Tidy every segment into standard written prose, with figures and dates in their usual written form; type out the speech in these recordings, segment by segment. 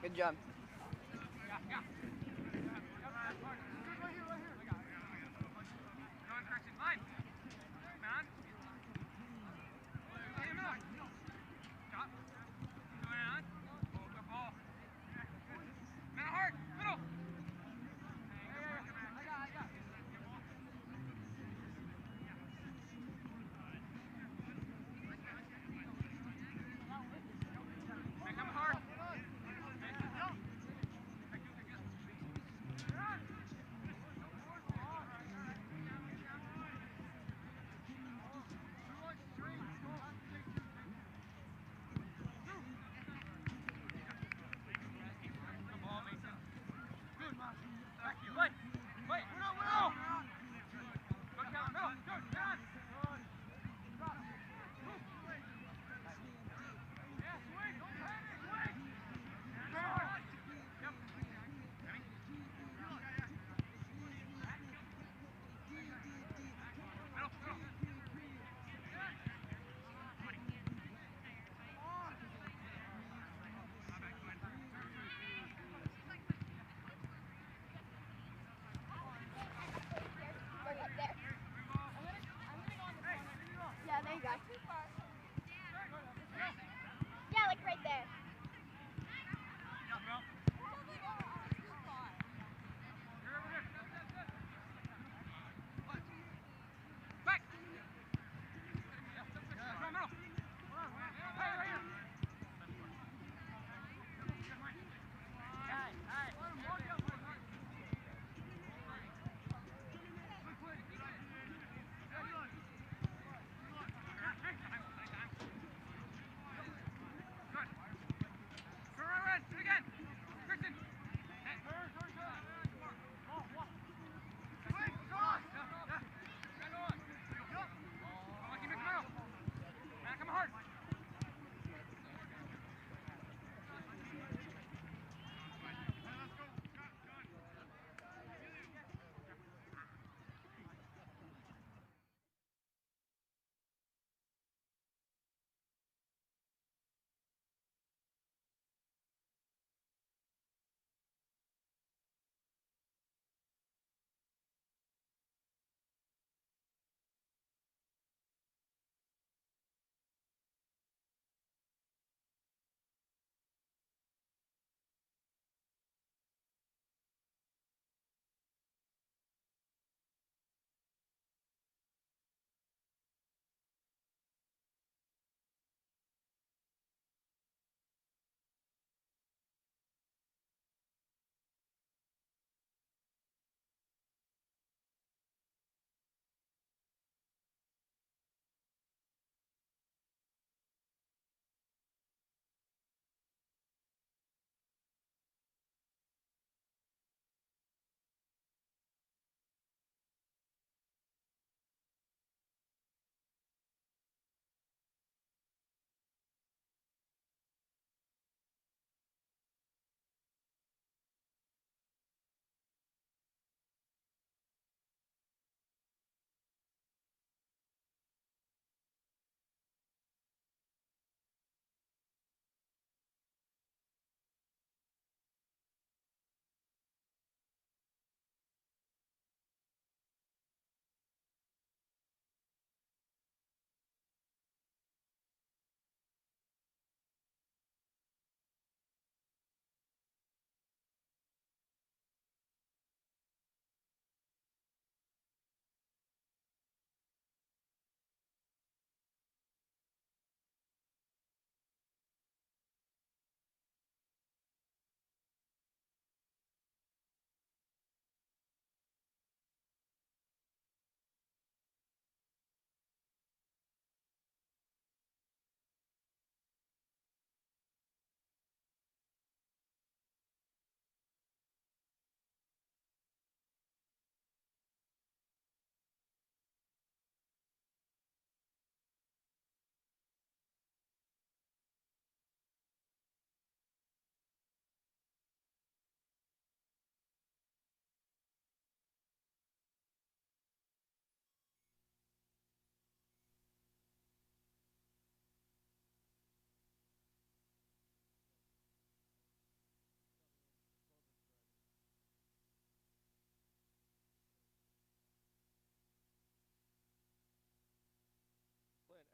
Good job.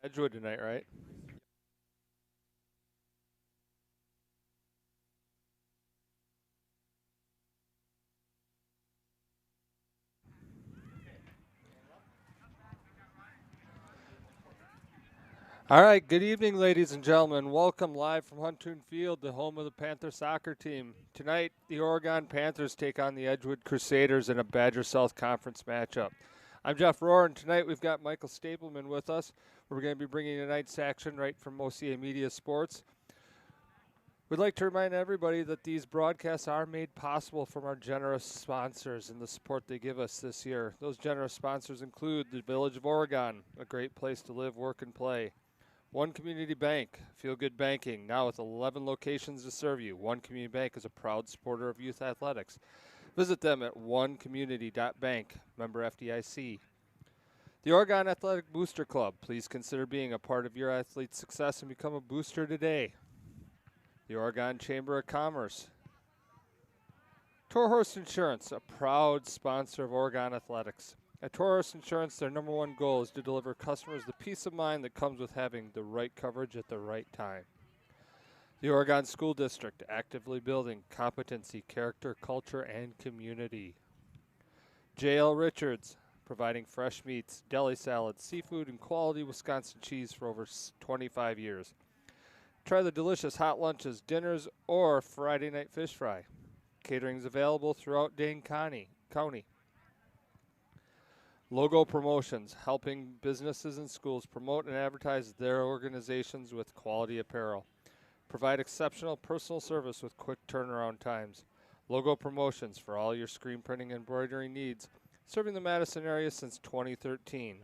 Edgewood tonight, right? All right, good evening, ladies and gentlemen. Welcome live from Huntoon Field, the home of the Panther soccer team. Tonight, the Oregon Panthers take on the Edgewood Crusaders in a Badger South Conference matchup. I'm Jeff Rohr, and tonight we've got Michael Stapleman with us. We're going to be bringing tonight's action right from OCA Media Sports. We'd like to remind everybody that these broadcasts are made possible from our generous sponsors and the support they give us this year. Those generous sponsors include the Village of Oregon, a great place to live, work, and play. One Community Bank, Feel Good Banking, now with 11 locations to serve you. One Community Bank is a proud supporter of youth athletics. Visit them at onecommunity.bank, member FDIC. The Oregon Athletic Booster Club, please consider being a part of your athlete's success and become a booster today. The Oregon Chamber of Commerce. Toro Horse Insurance, a proud sponsor of Oregon Athletics. At Toro Horse Insurance, their number one goal is to deliver customers the peace of mind that comes with having the right coverage at the right time. The Oregon School District, actively building competency, character, culture, and community. J.L. Richards, providing fresh meats, deli salads, seafood, and quality Wisconsin cheese for over 25 years. Try the delicious hot lunches, dinners, or Friday night fish fry. Catering is available throughout Dane County. Logo Promotions, helping businesses and schools promote and advertise their organizations with quality apparel. Provide exceptional personal service with quick turnaround times. Logo Promotions for all your screen printing and embroidery needs, serving the Madison area since 2013.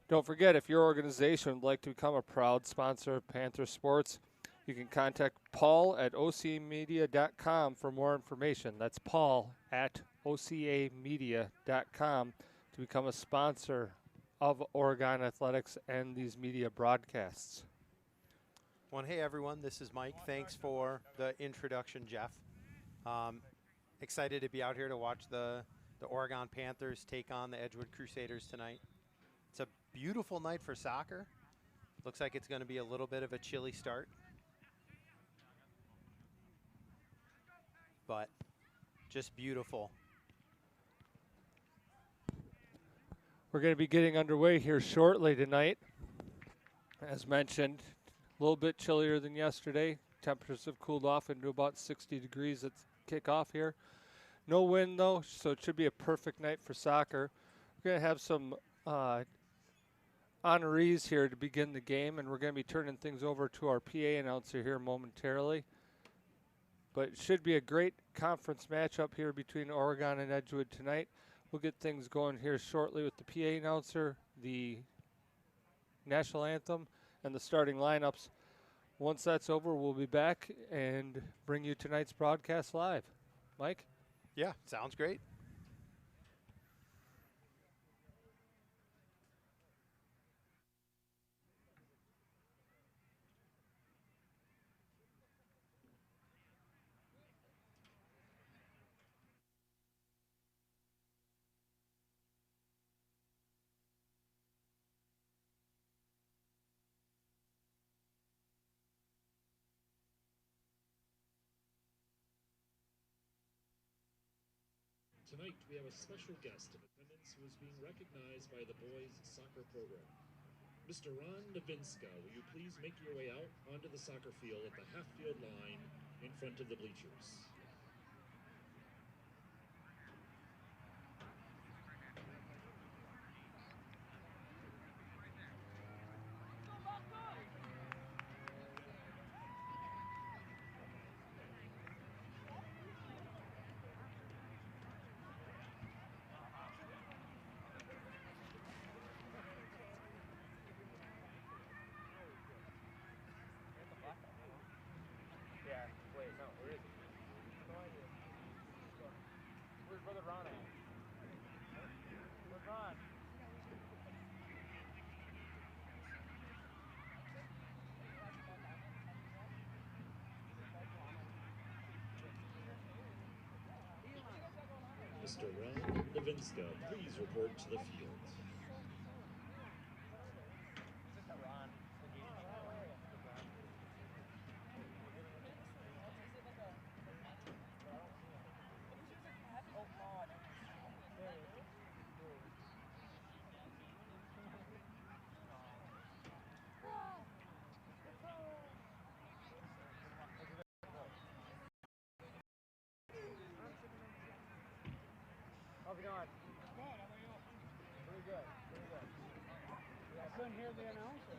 Don't forget, if your organization would like to become a proud sponsor of Panther Sports, you can contact Paul at ocamedia.com for more information. That's Paul at ocamedia.com to become a sponsor of Oregon Athletics and these media broadcasts. Well, hey everyone, this is Mike. Thanks for the introduction, Jeff. Excited to be out here to watch the Oregon Panthers take on the Edgewood Crusaders tonight. It's a beautiful night for soccer. Looks like it's going to be a little bit of a chilly start, but just beautiful. We're going to be getting underway here shortly tonight. As mentioned, a little bit chillier than yesterday. Temperatures have cooled off into about 60 degrees at kickoff here. No wind, though, so it should be a perfect night for soccer. We're going to have some honorees here to begin the game, and we're going to be turning things over to our PA announcer here momentarily. But it should be a great conference matchup here between Oregon and Edgewood tonight. We'll get things going here shortly with the PA announcer, the national anthem, and the starting lineups. Once that's over, we'll be back and bring you tonight's broadcast live. Mike? Yeah, sounds great. Tonight, we have a special guest in attendance who is being recognized by the boys' soccer program. Mr. Ron Novinska, will you please make your way out onto the soccer field at the half-field line in front of the bleachers? Mr. Ron Novinska, please report to the field. doing? Good. How about you? Pretty good. Pretty good. I couldn't hear the announcer.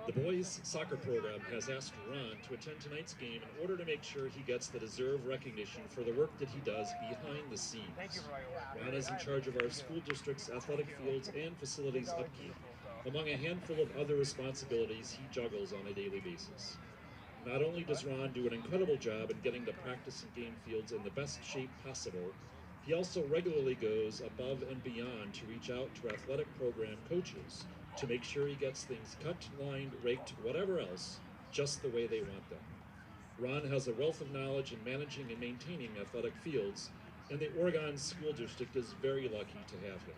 The boys' soccer program has asked Ron to attend tonight's game in order to make sure he gets the deserved recognition for the work that he does behind the scenes. Thank you for all your work. Ron is in charge of our school district's athletic fields and facilities upkeep, among a handful of other responsibilities he juggles on a daily basis. Not only does Ron do an incredible job in getting to practice and game fields in the best shape possible, he also regularly goes above and beyond to reach out to athletic program coaches to make sure he gets things cut, lined, raked, whatever else, just the way they want them. Ron has a wealth of knowledge in managing and maintaining athletic fields, and the Oregon School District is very lucky to have him.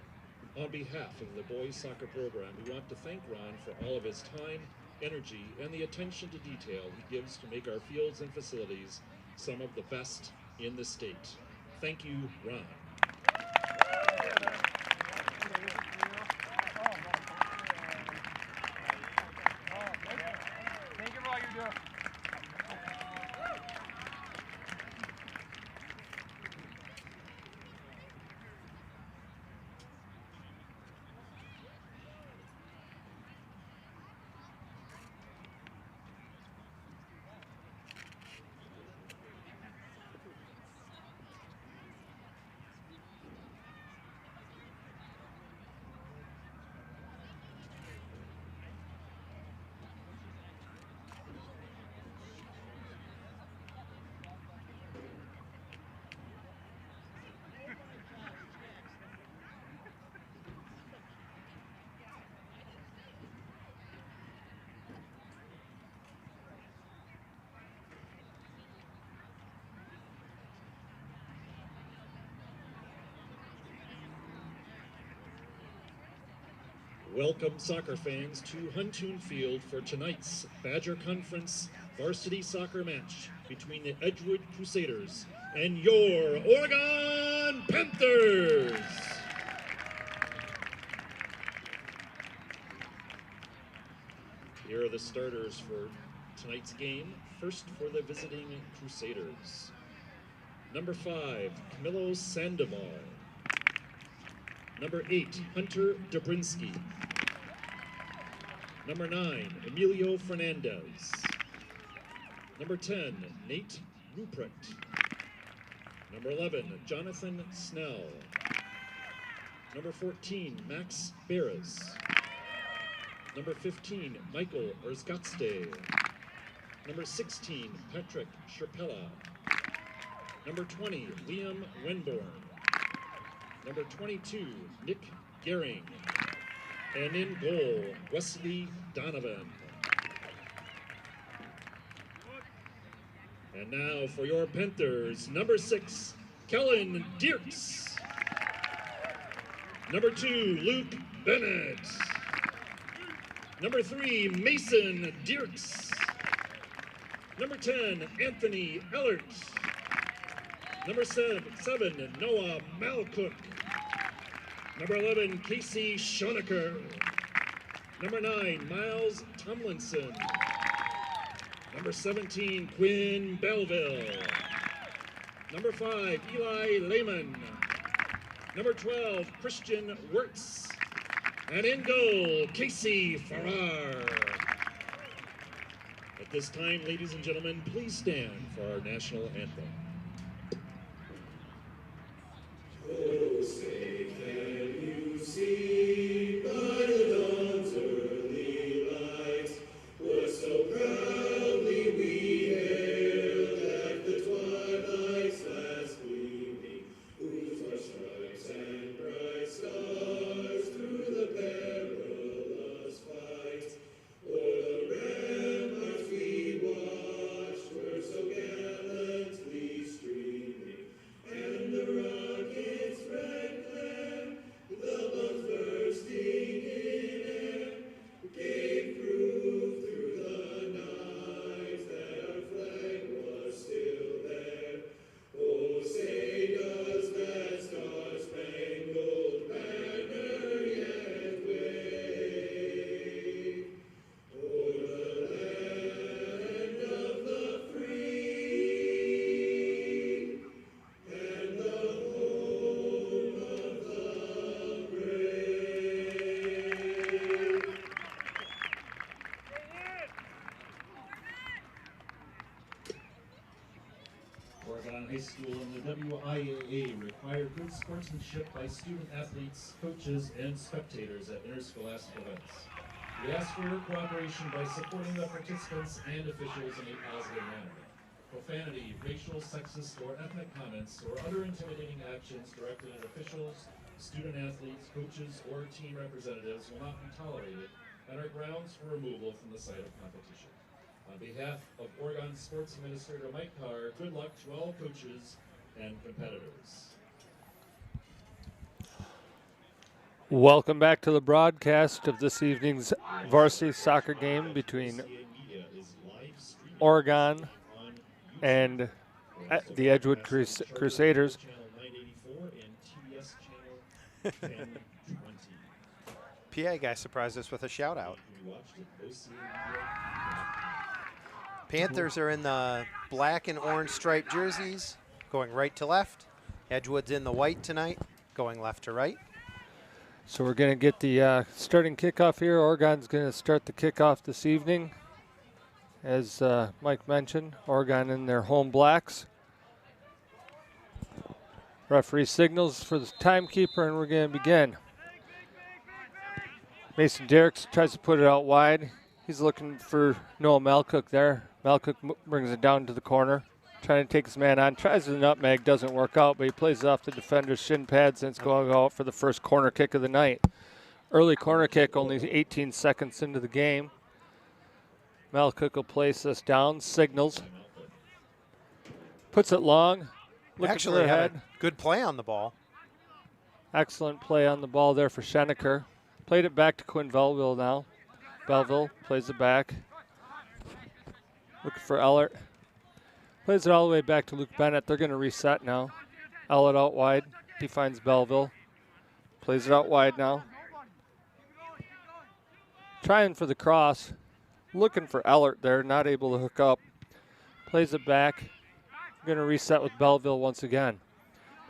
On behalf of the boys soccer program, we want to thank Ron for all of his time, energy, and the attention to detail he gives to make our fields and facilities some of the best in the state. Thank you, Ron. Thank you for all you do. Welcome, soccer fans, to Huntoon Field for tonight's Badger Conference varsity soccer match between the Edgewood Crusaders and your Oregon Panthers. Here are the starters for tonight's game. First for the visiting Crusaders. Number 5, Camilo Sandoval. Number 8, Hunter Dobrinsky. Number 9, Emilio Fernandez. Number 10, Nate Ruprecht. Number 11, Jonathan Snell. Number 14, Max Beres. Number 15, Michael Erzgatste. Number 16, Patrick Sherpella. Number 20, Liam Wenborn. Number 22, Nick Gehring. And in goal, Wesley Donovan. And now for your Panthers, number 6, Kellen Dierks. Number 2, Luke Bennett. Number 3, Mason Dierks. Number 10, Anthony Ellert. Number 7, Noah Malcook. Number 11, Casey Schonecker. Number 9, Miles Tomlinson. Number 17, Quinn Belleville. Number 5, Eli Lehman. Number 12, Christian Wirtz. And in goal, Casey Farrar. At this time, ladies and gentlemen, please stand for our national anthem. Oh, say can you see by the dawn's early light what so proudly we hailed at the twilight's last gleaming, whose our stripes and bright stars through the perilous fight o'er the ramparts we watched were so gallantly Oregon High School and the WIAA require good sportsmanship by student athletes, coaches, and spectators at interscholastic events. We ask for your cooperation by supporting the participants and officials in a positive manner. Profanity, racial, sexist, or ethnic comments, or other intimidating actions directed at officials, student athletes, coaches, or team representatives will not be tolerated and are grounds for removal from the site of competition. On behalf of Oregon Sports Administrator Mike Carr, good luck to all coaches and competitors. Welcome back to the broadcast of this evening's varsity soccer game between Oregon and the Edgewood Crusaders. PA guy surprised us with a shout out. Panthers are in the black and orange striped jerseys, going right to left. Edgewood's in the white tonight, going left to right. So we're going to get the starting kickoff here. Oregon's going to start the kickoff this evening. As Mike mentioned, Oregon in their home blacks. Referee signals for the timekeeper, and we're going to begin. Mason Derricks tries to put it out wide. He's looking for Noah Malcook there. Malcook brings it down to the corner, trying to take his man on. Tries the nutmeg, doesn't work out, but he plays it off the defender's shin pads, and it's going out for the first corner kick of the night. Early corner kick, only 18 seconds into the game. Malcook will place this down, signals. Puts it long. Actually had a good play on the ball. Excellent play on the ball there for Schenecker. Played it back to Quinn Belleville now. Belleville plays it back. Looking for Ellert. Plays it all the way back to Luke Bennett. They're going to reset now. Ellert out wide. He finds Belleville. Plays it out wide now. Trying for the cross. Looking for Ellert there. Not able to hook up. Plays it back. Going to reset with Belleville once again.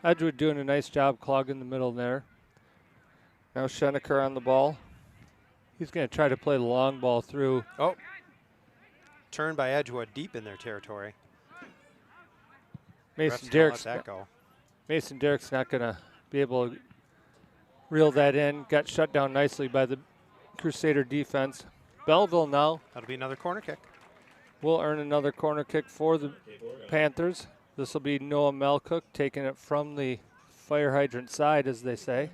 Edgewood doing a nice job clogging the middle there. Now Schenecker on the ball. He's going to try to play the long ball through. Oh. Turn by Edgewood deep in their territory. Mason Derricks not going to be able to reel that in. Got shut down nicely by the Crusader defense. Belleville now. That'll be another corner kick. Will earn another corner kick for the Panthers. This will be Noah Malcook taking it from the fire hydrant side, as they say.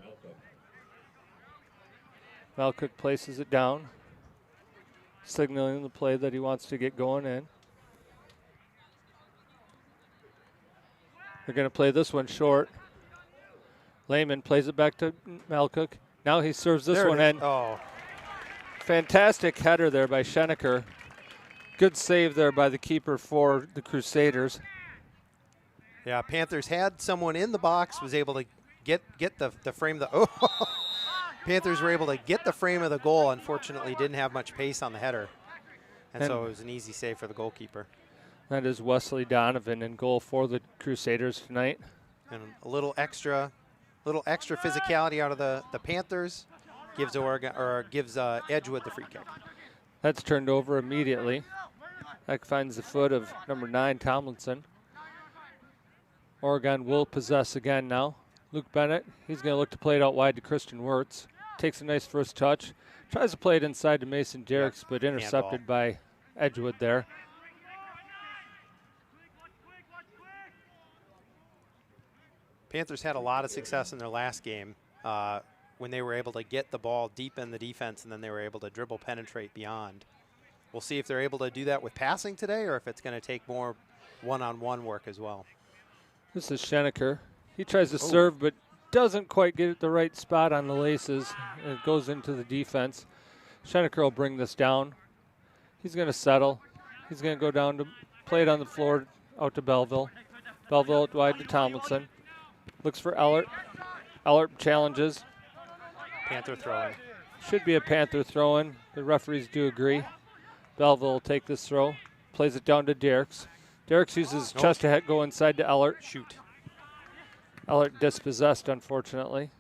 Malcook places it down, signaling the play that he wants to get going in. They're going to play this one short. Lehman plays it back to Malcook. Now he serves this one in. Oh. Fantastic header there by Schenecker. Good save there by the keeper for the Crusaders. Yeah, Panthers had someone in the box, was able to get the frame of the Panthers were able to get the frame of the goal. Unfortunately, didn't have much pace on the header. And so it was an easy save for the goalkeeper. That is Wesley Donovan in goal for the Crusaders tonight. And a little extra physicality out of the Panthers gives Edgewood the free kick. That's turned over immediately. That finds the foot of number 9, Tomlinson. Oregon will possess again now. Luke Bennett, he's going to look to play it out wide to Christian Wirtz. Takes a nice first touch. Tries to play it inside to Mason Derricks, but intercepted by Edgewood there. Panthers had a lot of success in their last game when they were able to get the ball deep in the defense and then they were able to dribble penetrate beyond. We'll see if they're able to do that with passing today or if it's going to take more one-on-one work as well. This is Schenecker. He tries to serve, but doesn't quite get it the right spot on the laces. It goes into the defense. Schenecker will bring this down. He's going to settle. He's going to go down to play it on the floor out to Belleville. Belleville out wide to Tomlinson. Looks for Ellert. Ellert challenges. Panther throw-in. Should be a Panther throw-in. The referees do agree. Belleville will take this throw. Plays it down to Derricks. Derricks uses chest to go inside to Ellert. Shoot. Ellert dispossessed, unfortunately.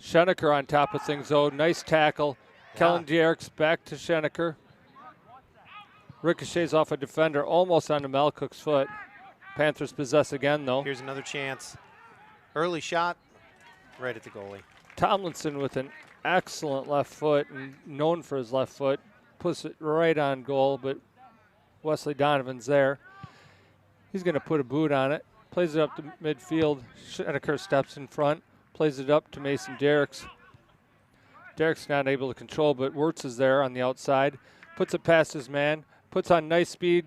Schenecker on top of things, though. Nice tackle. Yeah. Kellen Derricks back to Schenecker. Ricochets off a defender, almost onto Malcook's foot. Panthers possess again, though. Here's another chance. Early shot, right at the goalie. Tomlinson with an excellent left foot and known for his left foot. Puts it right on goal, but Wesley Donovan's there. He's going to put a boot on it. Plays it up to midfield. Schenecker steps in front. Plays it up to Mason Derricks. Derrick's not able to control, but Wirtz is there on the outside. Puts it past his man. Puts on nice speed.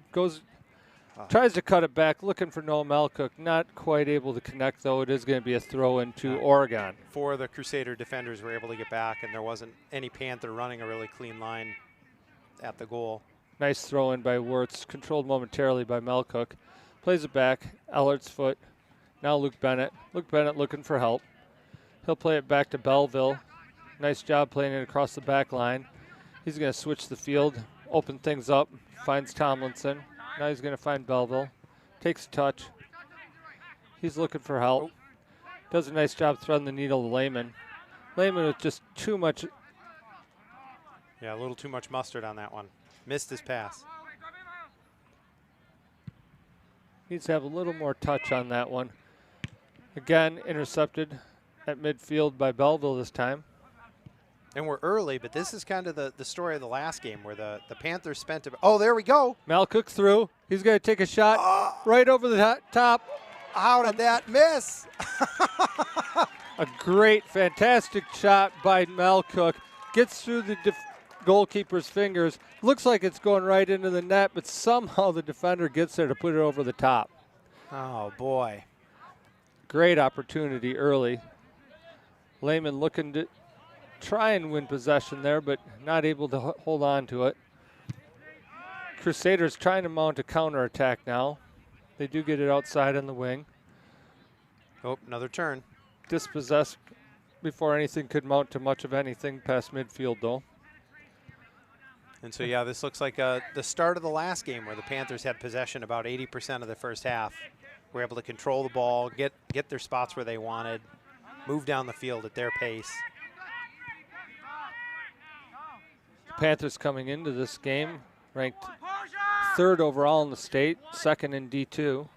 Tries to cut it back, looking for Noah Malcook. Not quite able to connect, though. It is going to be a throw into Oregon. 4 of the Crusader defenders were able to get back, and there wasn't any Panther running a really clean line at the goal. Nice throw in by Wirtz, controlled momentarily by Malcook. Plays it back, Ellert's foot. Now Luke Bennett. Luke Bennett looking for help. He'll play it back to Belleville. Nice job playing it across the back line. He's going to switch the field, open things up, finds Tomlinson. Now he's going to find Belleville. Takes a touch. He's looking for help. Does a nice job threading the needle to Lehman. Lehman with just too much. Yeah, a little too much mustard on that one. Missed his pass. Needs to have a little more touch on that one. Again, intercepted at midfield by Belleville this time. And we're early, but this is kind of the story of the last game where the Panthers spent oh, there we go. Malcook through. He's going to take a shot right over the top. How did that miss? A great, fantastic shot by Malcook. Gets through the goalkeeper's fingers. Looks like it's going right into the net, but somehow the defender gets there to put it over the top. Oh, boy. Great opportunity early. Lehman looking to try and win possession there, but not able to hold on to it. Crusaders trying to mount a counterattack now. They do get it outside on the wing. Oh, another turn. Dispossessed before anything could mount to much of anything past midfield, though. And so, yeah, this looks like the start of the last game where the Panthers had possession about 80% of the first half. Were able to control the ball, get their spots where they wanted, move down the field at their pace. Panthers coming into this game ranked 3rd overall in the state, 2nd in D2.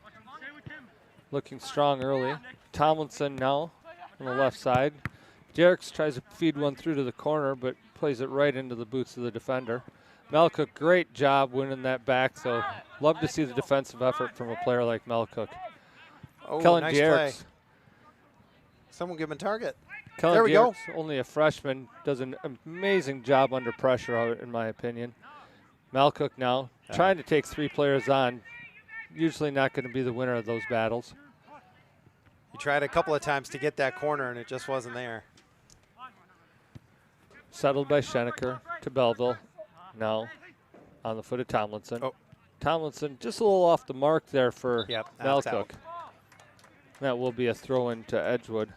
Looking strong early. Tomlinson now on the left side. Derricks tries to feed one through to the corner, but plays it right into the boots of the defender. Malcook, great job winning that back, so love to see the defensive effort from a player like Malcook. Oh, Kellen nice Derricks. play. Someone give him a target. Kellen There we go. Derricks, only a freshman, does an amazing job under pressure, in my opinion. Malcook now trying to take 3 players on. Usually not going to be the winner of those battles. He tried a couple of times to get that corner, and it just wasn't there. Settled by Schenecker to Belleville. Now on the foot of Tomlinson. Oh. Tomlinson just a little off the mark there for Yep, that's Malcook. out. That will be a throw into Edgewood.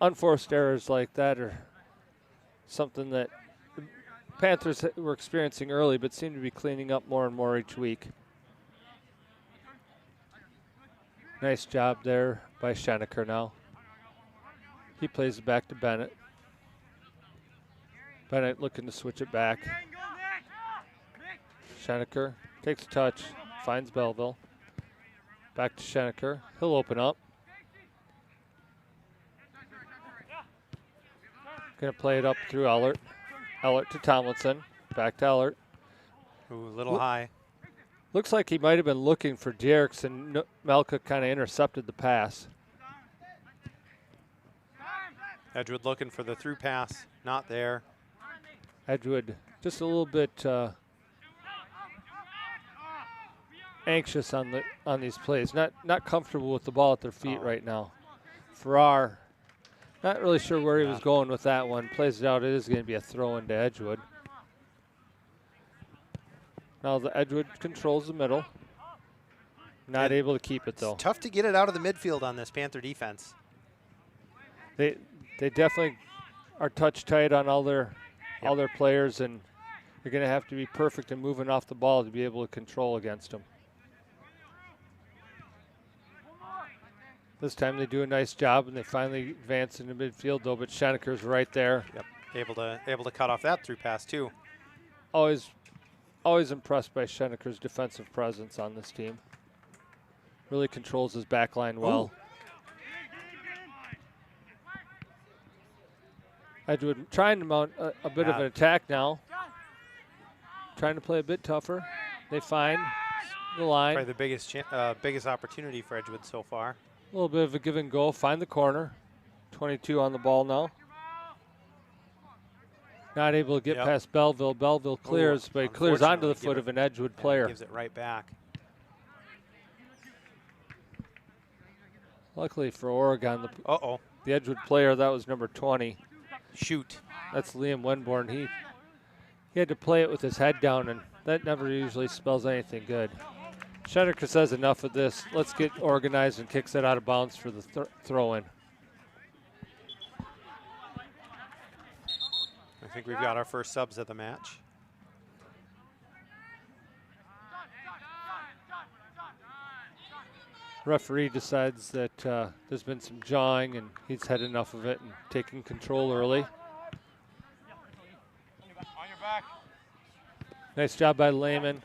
Unforced errors like that are something that the Panthers were experiencing early, but seem to be cleaning up more and more each week. Nice job there by Schenecker now. He plays it back to Bennett. Bennett looking to switch it back. Schenecker takes a touch, finds Belleville. Back to Schenecker. He'll open up. Going to play it up through Ellert. Ellert to Tomlinson. Back to Ellert. Ooh, a little high. Looks like he might have been looking for Derricks, and Malcook kind of intercepted the pass. Edgewood looking for the through pass. Not there. Edgewood just a little bit anxious on these plays. Not comfortable with the ball at their feet right now. Farrar, not really sure where he was going with that one. Plays it out. It is going to be a throw into Edgewood. Now the Edgewood controls the middle. Not able to keep it, though. It's tough to get it out of the midfield on this Panther defense. They definitely are touch tight on all their players, and you're going to have to be perfect in moving off the ball to be able to control against them. This time they do a nice job, and they finally advance into midfield, though, but Schenecker's right there. Yep, able to cut off that through pass too. Always always impressed by Scheneker's defensive presence on this team. Really controls his back line well. Edgewood trying to mount a bit of an attack now. Trying to play a bit tougher. They find the line. Probably the biggest opportunity for Edgewood so far. A little bit of a give and go. Find the corner. 22 on the ball now. Not able to get past Belleville. Belleville clears, but he clears onto the foot of an Edgewood player. Gives it right back. Luckily for Oregon, the Edgewood player, that was number 20. Shoot. That's Liam Wenborn. He had to play it with his head down, and that never usually spells anything good. Scheneker says enough of this. Let's get organized, and kicks it out of bounds for the throw-in. I think we've got our first subs of the match. Referee decides that there's been some jawing, and he's had enough of it and taking control early. Nice job by Lehman.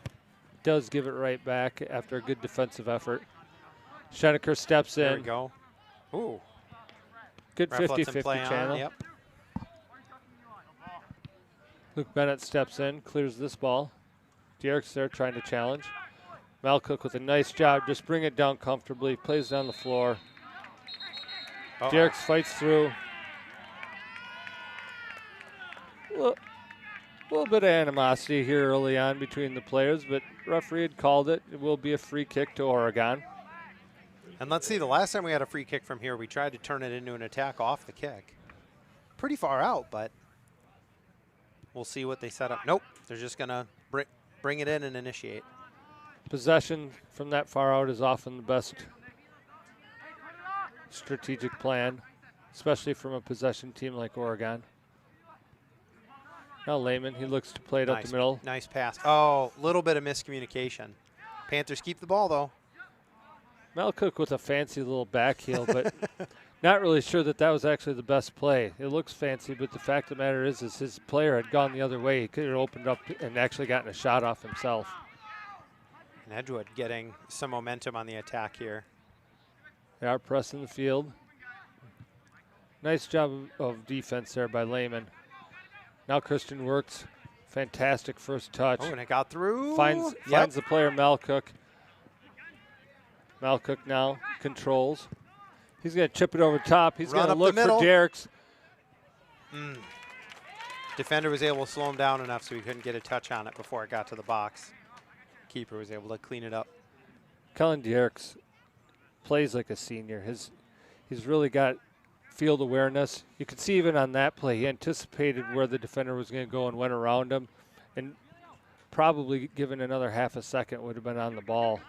Does give it right back after a good defensive effort. Scheneker steps in. There we go. Ooh. Good 50-50 channel. Yep. Luke Bennett steps in, clears this ball. Derek's there trying to challenge. Malcook with a nice job. Just bring it down comfortably. Plays down the floor. Derek's fights through. A little bit of animosity here early on between the players, but referee had called it. It will be a free kick to Oregon. And let's see, the last time we had a free kick from here, we tried to turn it into an attack off the kick. Pretty far out, but we'll see what they set up. Nope, they're just going to bring it in and initiate. Possession from that far out is often the best strategic plan, especially from a possession team like Oregon. Now Lehman, he looks to play it up the middle. Nice pass. Oh, little bit of miscommunication. Panthers keep the ball, though. Malcook with a fancy little back heel, but not really sure that that was actually the best play. It looks fancy, but the fact of the matter is his player had gone the other way. He could have opened up and actually gotten a shot off himself. And Edgewood getting some momentum on the attack here. They are pressing the field. Nice job of defense there by Lehman. Now Christian works. Fantastic first touch. Oh, and it got through. Finds the player Malcook. Malcook now controls. He's going to chip it over top. He's going to look for Derricks. Defender was able to slow him down enough so he couldn't get a touch on it before it got to the box. Keeper was able to clean it up. Kellen Derricks plays like a senior. He's really got field awareness. You could see even on that play, he anticipated where the defender was going to go and went around him, and probably given another half a second would have been on the ball.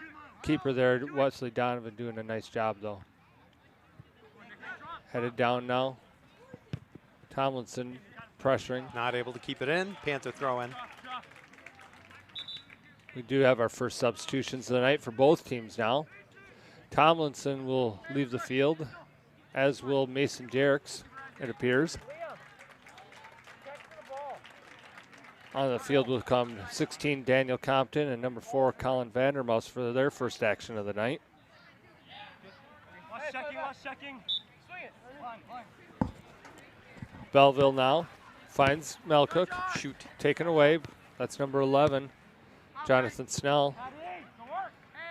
Keeper there, Wesley Donovan, doing a nice job though. Headed down now. Tomlinson pressuring. Not able to keep it in. Panther throw in. We do have our first substitutions of the night for both teams now. Tomlinson will leave the field, as will Mason Derricks, it appears. On the field will come 16, Daniel Compton, and number 4, Colin Vandermouse, for their first action of the night. Checking. Swing it. Belleville now finds Malcook. Shoot. Taken away. That's number 11, Jonathan Snell.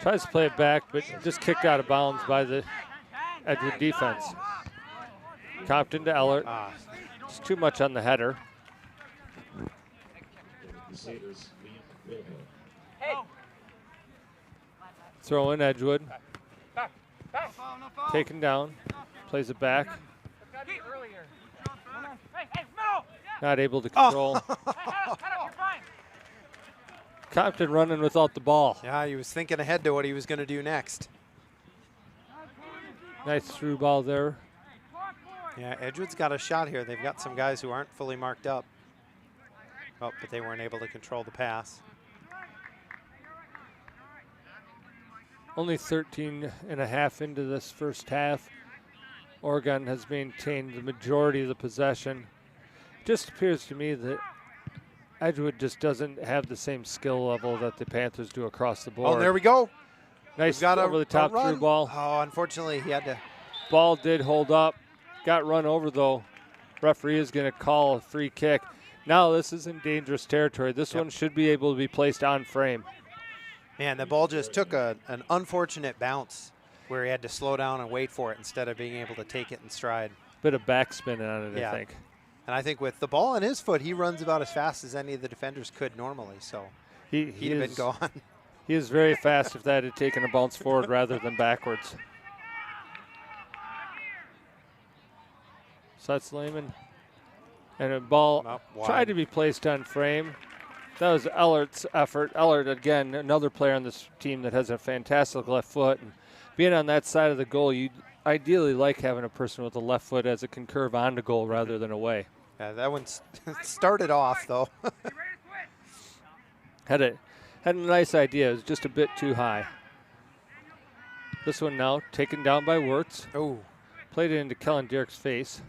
Tries to play it back, but just kicked out of bounds by the Edgewood defense. Compton to Ellert. Just too much on the header. Throw in Edgewood. Taken down. Plays it back. Not able to control. Compton running without the ball. Yeah, he was thinking ahead to what he was going to do next. Nice through ball there. Yeah, Edgewood's got a shot here. They've got some guys who aren't fully marked up. Oh, but they weren't able to control the pass. Only 13 and a half into this first half. Oregon has maintained the majority of the possession. Just appears to me that Edgewood just doesn't have the same skill level that the Panthers do across the board. Oh, there we go. Nice Got over the top run. through ball. Oh, unfortunately, he had to. Ball did hold up. Got run over, though. Referee is going to call a free kick. Now this is in dangerous territory. This one should be able to be placed on frame. Man, the ball just took an unfortunate bounce where he had to slow down and wait for it instead of being able to take it in stride. Bit of backspin on it, I think. And I think with the ball on his foot, he runs about as fast as any of the defenders could normally. So he'd have been gone. He is very fast if that had taken a bounce forward rather than backwards. So that's Lehman. And a ball tried to be placed on frame. That was Ellert's effort. Ellert, again, another player on this team that has a fantastic left foot. And being on that side of the goal, you ideally like having a person with a left foot as it can curve onto goal rather than away. Yeah, that one started off, though. Had a nice idea. It was just a bit too high. This one now taken down by Wirtz. Oh. Played it into Kellen Derrick's face.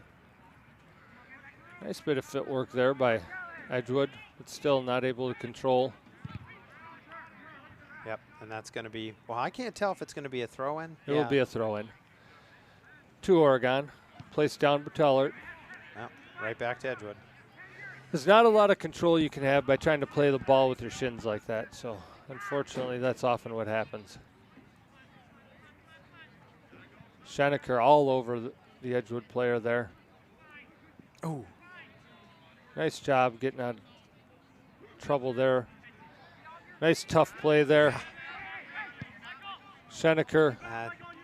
Nice bit of footwork there by Edgewood, but still not able to control. Yep, and that's going to be, well, I can't tell if it's going to be a throw-in. It will be a throw-in. To Oregon. Placed down by Ellert. Yep, right back to Edgewood. There's not a lot of control you can have by trying to play the ball with your shins like that, so unfortunately that's often what happens. Schenecker all over the Edgewood player there. Oh. Nice job getting out of trouble there. Nice tough play there. Schenecker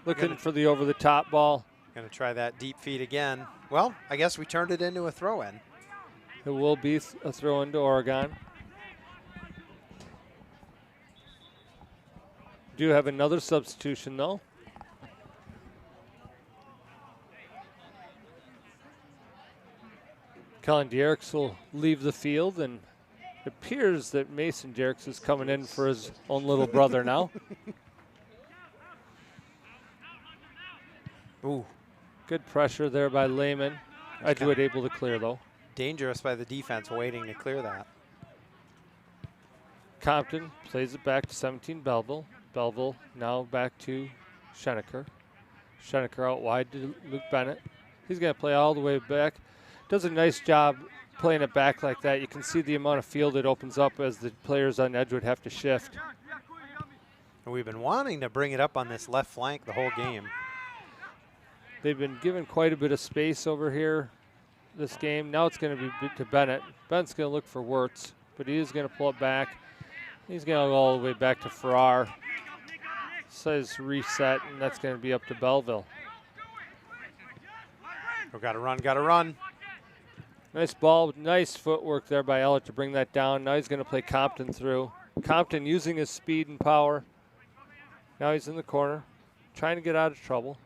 looking for the over-the-top ball. Going to try that deep feed again. Well, I guess we turned it into a throw-in. It will be a throw-in to Oregon. Do have another substitution, though. Kellen Derricks will leave the field, and it appears that Mason Derricks is coming in for his own little brother now. Ooh. Good pressure there by Lehman. Edgewood able to clear, though. Dangerous by the defense waiting to clear that. Compton plays it back to 17 Belleville. Belleville now back to Schenecker. Schenecker out wide to Luke Bennett. He's going to play all the way back. Does a nice job playing it back like that. You can see the amount of field it opens up as the players on Edgewood have to shift. And we've been wanting to bring it up on this left flank the whole game. They've been given quite a bit of space over here this game. Now it's going to be to Bennett. Bennett's going to look for Wirtz, but he is going to pull it back. He's going to go all the way back to Farrar. Says reset, and that's going to be up to Belleville. Oh, got to run, got to run. Nice ball, nice footwork there by Ellert to bring that down. Now he's going to play Compton through. Compton using his speed and power. Now he's in the corner, trying to get out of trouble.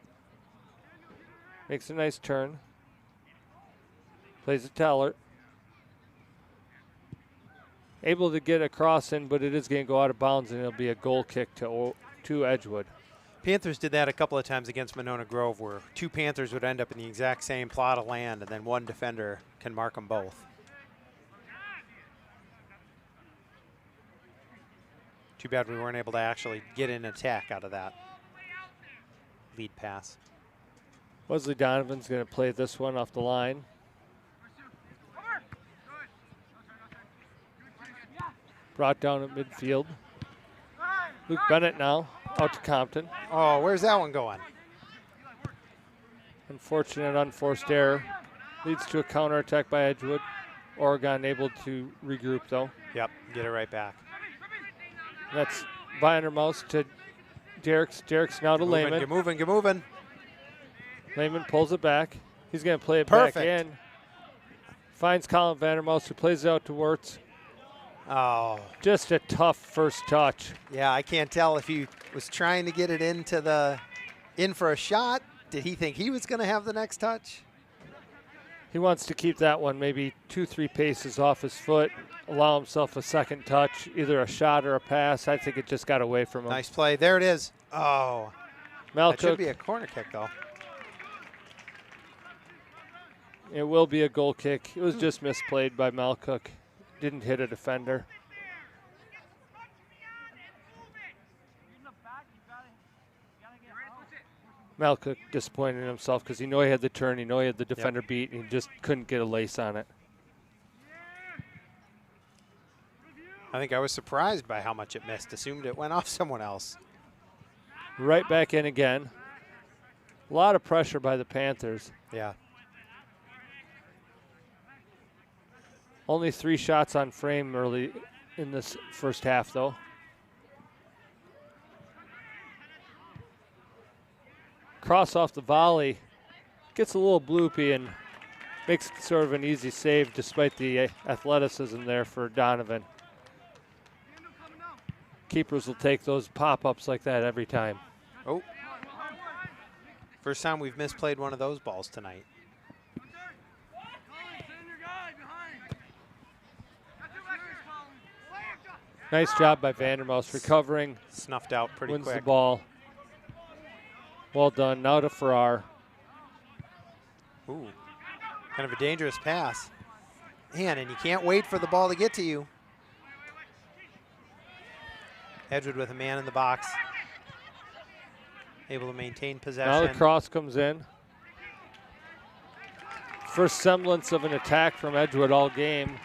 Makes a nice turn. Plays it to Ellert. Able to get a cross in, but it is going to go out of bounds, and it'll be a goal kick to Edgewood. Panthers did that a couple of times against Monona Grove, where two Panthers would end up in the exact same plot of land, and then one defender can mark them both. Too bad we weren't able to actually get an attack out of that lead pass. Wesley Donovan's going to play this one off the line. Brought down at midfield. Luke Bennett now out to Compton. Oh, where's that one going? Unfortunate unforced error. Leads to a counterattack by Edgewood. Oregon able to regroup, though. Yep, get it right back. That's Vandermouse to Derricks. Derricks now to Lehman. Get moving, get moving. Lehman pulls it back. He's going to play it Perfect. back in. Finds Colin Vandermouse, who plays it out to Wirtz. Oh. Just a tough first touch. Yeah, I can't tell if he was trying to get it in for a shot. Did he think he was going to have the next touch? He wants to keep that one maybe 2-3 paces off his foot, allow himself a second touch, either a shot or a pass. I think it just got away from him. Nice play. There it is. Oh. Malcook. That should be a corner kick, though. It will be a goal kick. It was just misplayed by Malcook. didn't hit a defender. Malcook disappointed in himself because he knew he had the turn, he knew he had the defender beat, and he just couldn't get a lace on it. I think I was surprised by how much it missed. Assumed it went off someone else. Right back in again. A lot of pressure by the Panthers. Yeah. Only 3 shots on frame early in this first half, though. Cross off the volley, gets a little bloopy and makes sort of an easy save despite the athleticism there for Donovan. Keepers will take those pop-ups like that every time. Oh. First time we've misplayed one of those balls tonight. Nice job by Vandermouse recovering. Snuffed out pretty wins quick. the ball. Well done. Now to Farrar. Ooh, kind of a dangerous pass. Man, and you can't wait for the ball to get to you. Edgewood with a man in the box. Able to maintain possession. Now the cross comes in. First semblance of an attack from Edgewood all game.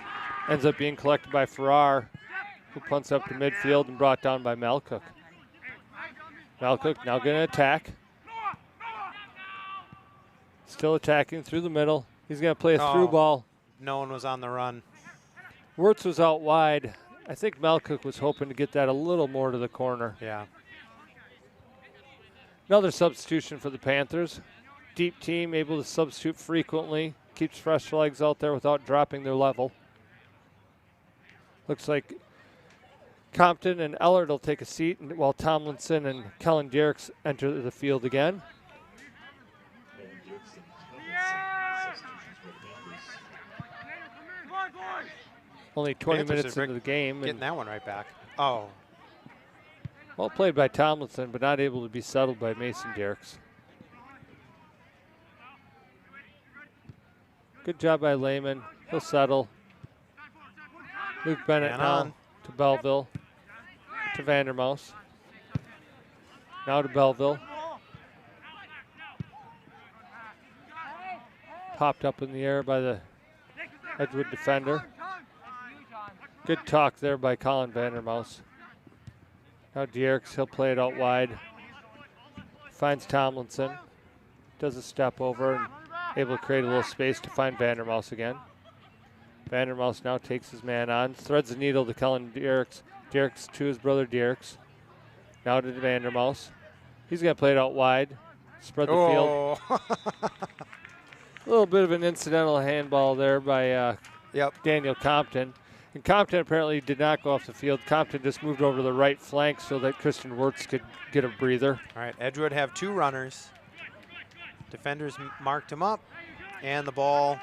Ends up being collected by Farrar, who punts up to midfield and brought down by Malcook. Malcook now going to attack. Still attacking through the middle. He's going to play a through ball. No one was on the run. Wirtz was out wide. I think Malcook was hoping to get that a little more to the corner. Yeah. Another substitution for the Panthers. Deep team, able to substitute frequently. Keeps fresh legs out there without dropping their level. Looks like Compton and Ellard will take a seat while Tomlinson and Kellen Dierks enter the field again. Only 20 Panthers minutes into the game. Getting that one right back. Oh. Well played by Tomlinson, but not able to be settled by Mason Dierks. Good job by Lehman. He'll settle. Luke Bennett now to Belleville. To Vandermouse. Now to Belleville. Popped up in the air by the Edgewood defender. Good talk there by Colin Vandermouse. Now Dierks, he'll play it out wide. Finds Tomlinson. Does a step over and able to create a little space to find Vandermouse again. Vandermouse now takes his man on. Threads the needle to Kellen Dierks. Dierks to his brother Dierks. Now to Vandermouse. He's going to play it out wide. Spread the field. A little bit of an incidental handball there by Daniel Compton. And Compton apparently did not go off the field. Compton just moved over to the right flank so that Christian Wirtz could get a breather. All right, Edgewood have 2 runners. Defenders marked him up, and the ball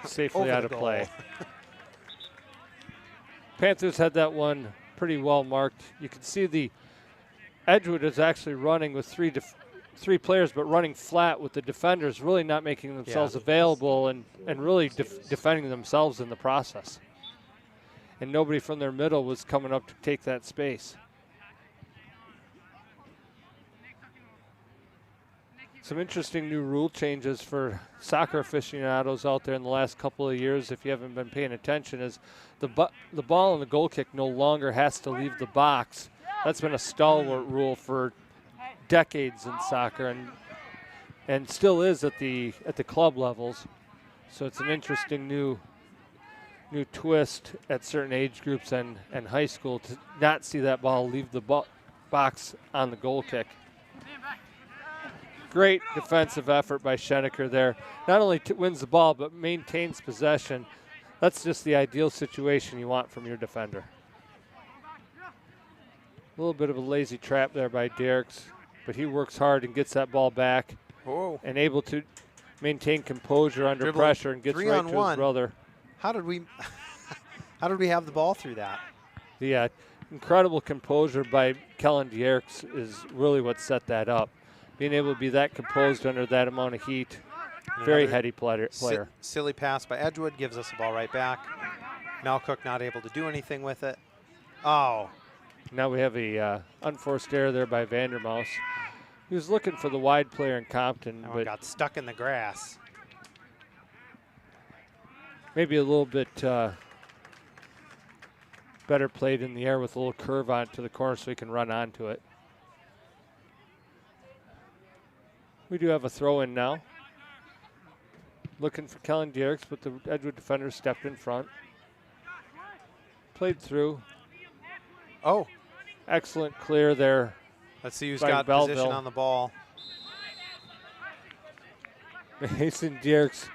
safely out of play. Panthers had that one pretty well marked. You can see the Edgewood is actually running with three players, but running flat with the defenders, really not making themselves available and really defending themselves in the process. And nobody from their middle was coming up to take that space. Some interesting new rule changes for soccer aficionados out there in the last couple of years, if you haven't been paying attention, is the ball in the goal kick no longer has to leave the box. That's been a stalwart rule for decades in soccer and still is at the club levels. So it's an interesting new twist at certain age groups and high school to not see that ball leave the box on the goal kick. Great defensive effort by Schenecker there. Not only wins the ball, but maintains possession. That's just the ideal situation you want from your defender. A little bit of a lazy trap there by Dierks, but he works hard and gets that ball back. And able to maintain composure under pressure and gets right to his brother. How did we have the ball through that? Yeah, incredible composure by Kellen Dierks is really what set that up. Being able to be that composed under that amount of heat, very heady player. Silly pass by Edgewood gives us the ball right back. Malcook not able to do anything with it. Oh, Now we have a unforced error there by Vandermouse. He was looking for the wide player in Compton, that one but got stuck in the grass. maybe a little bit better played in the air with a little curve on it to the corner so he can run onto it. We do have a throw in now. Looking for Kellen Dierks, but the Edgewood defender stepped in front. Played through. Oh, Excellent clear there. let's see who's By got Belleville. position on the ball. Mason Dierks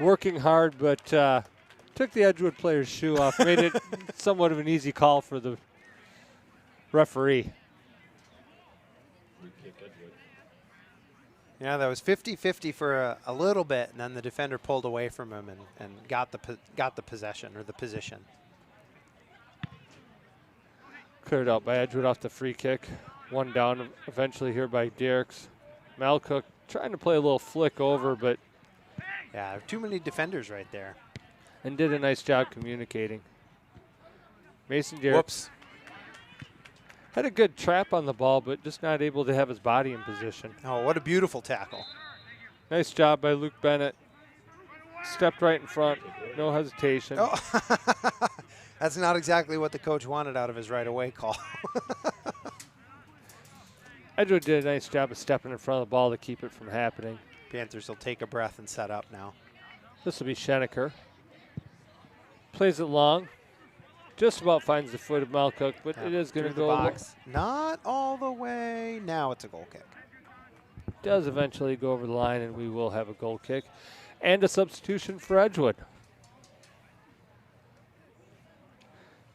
working hard, but took the Edgewood player's shoe off. Made it somewhat of an easy call for the referee. Free kick Edgewood. Yeah, that was 50-50 for a little bit, and then the defender pulled away from him and got the possession or the position. Cleared out by Edgewood off the free kick. One down eventually here by Dierks. Malcook trying to play a little flick over, but Yeah, too many defenders right there. and did a nice job communicating. Mason Dierks Whoops. had a good trap on the ball, but just not able to have his body in position. Oh, what a beautiful tackle. Nice job by Luke Bennett. Stepped right in front, no hesitation. Oh, that's not exactly what the coach wanted out of his right-away call. Edgewood did a nice job of stepping in front of the ball to keep it from happening. Panthers will take a breath and set up now. This will be Schenecker. Plays it long. Just about finds the foot of Malcook, but it is going to Through the go. box. Not all the way. Now it's a goal kick. Does eventually go over the line, and we will have a goal kick. And a substitution for Edgewood.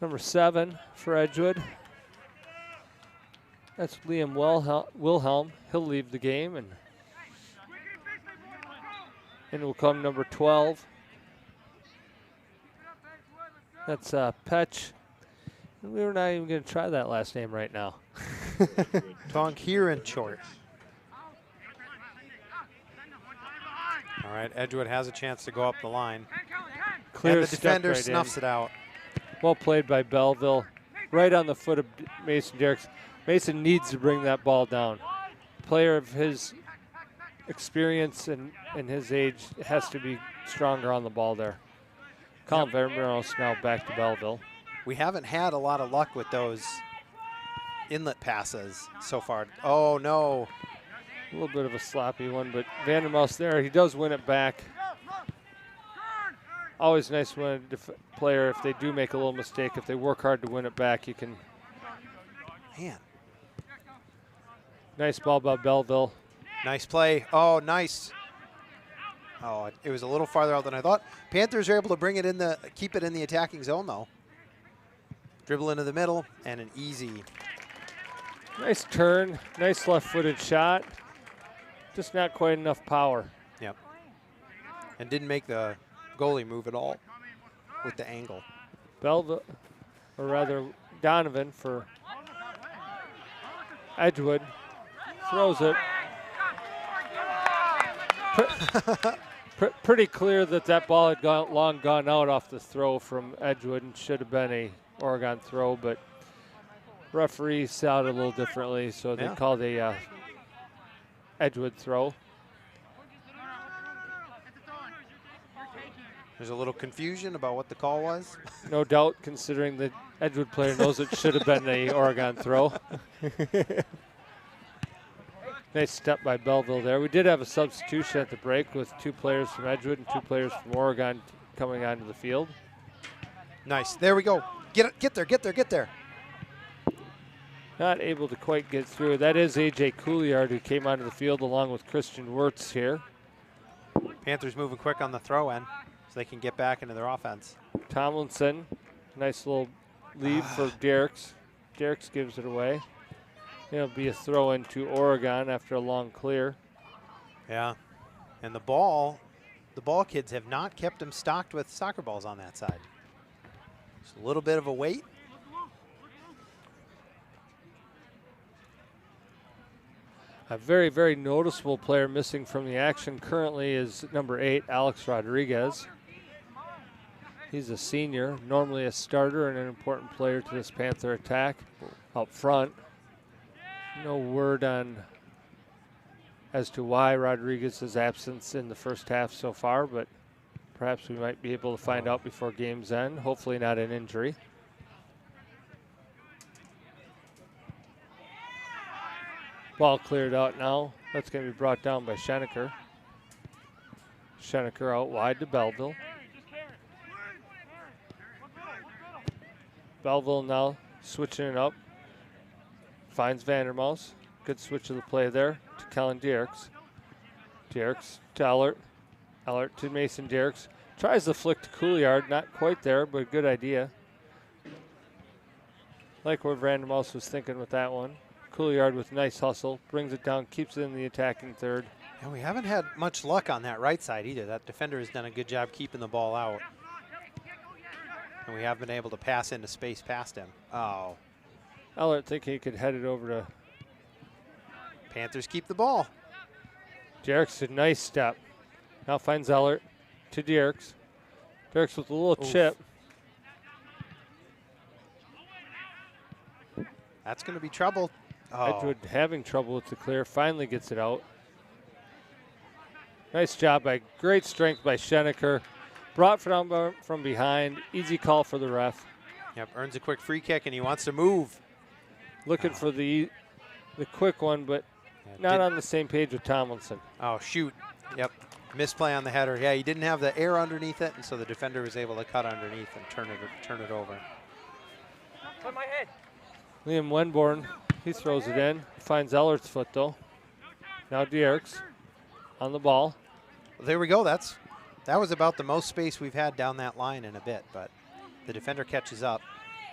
Number 7 for Edgewood. That's Liam Wilhelm. He'll leave the game, and will come number 12. That's Petch. We were not even going to try that last name right now. Tonk here in short. All right, Edgewood has a chance to go up the line. Clear and the step defender right in. snuffs it out. Well played by Belleville. Right on the foot of Mason Dierks. Mason needs to bring that ball down. Player of his experience and his age has to be stronger on the ball there. Colin Vermeros now back to Belleville. We haven't had a lot of luck with those inlet passes so far. Oh, no. A little bit of a sloppy one, but Vandermouse there. He does win it back. Always nice when a player, if they do make a little mistake, if they work hard to win it back, you can. Man, Nice ball by Belleville. nice play. Oh, nice. Oh, it was a little farther out than I thought. Panthers are able to bring it in keep it in the attacking zone, though. Dribble into the middle, and an easy. Nice turn. Nice left-footed shot. Just not quite enough power. Yep. And didn't make the goalie move at all with the angle. Belleville, or rather Donovan for Edgewood, throws it. Pretty clear that ball had long gone out off the throw from Edgewood and should have been a Oregon throw, but referee saw it a little differently, so they called a Edgewood throw. There's a little confusion about what the call was. No doubt, considering the Edgewood player knows it should have been a Oregon throw. Nice step by Belleville there. We did have a substitution at the break with 2 players from Edgewood and 2 players from Oregon coming onto the field. Nice. There we go. Get there. Not able to quite get through. That is A.J. Couliard, who came onto the field along with Christian Wirtz here. Panthers moving quick on the throw-in so they can get back into their offense. Tomlinson, nice little lead for Dierks. Dierks gives it away. It'll be a throw into Oregon after a long clear. Yeah. And the ball kids have not kept them stocked with soccer balls on that side. Just a little bit of a wait. A very, very noticeable player missing from the action currently is number 8, Alex Rodriguez. He's a senior, normally a starter and an important player to this Panther attack up front. No word on as to why Rodriguez's absence in the first half so far, but perhaps we might be able to find out before game's end. Hopefully not an injury. Ball cleared out now. That's going to be brought down by Schenecker. Schenecker out wide to Belleville. Belleville now switching it up. Finds Vandermouse. Good switch of the play there to Kellen Dierks. Dierks to Ellert. Ellert to Mason Dierks. Tries the flick to Couillard. Not quite there, but a good idea. Like where Vandermouse was thinking with that one. Couillard with nice hustle. Brings it down, keeps it in the attacking third. And we haven't had much luck on that right side either. That defender has done a good job keeping the ball out. And we have been able to pass into space past him. Oh. Ellert thinking he could head it over to Panthers keep the ball. Dierks, a nice step. Now finds Ellert to Dierks. Dierks with a little chip. That's going to be trouble. Oh. Edgewood having trouble with the clear. Finally gets it out. Nice job great strength by Schenecker. Brought from behind. Easy call for the ref. Yep, earns a quick free kick, and he wants to move. Looking for the quick one, but not on the same page with Tomlinson. Oh, shoot. Yep, misplay on the header. Yeah, he didn't have the air underneath it, and so the defender was able to cut underneath and turn it over. Put my head. Liam Wenborn, he throws it in. Finds Ellert's foot, though. Now Dierks on the ball. Well, there we go. That was about the most space we've had down that line in a bit, but the defender catches up.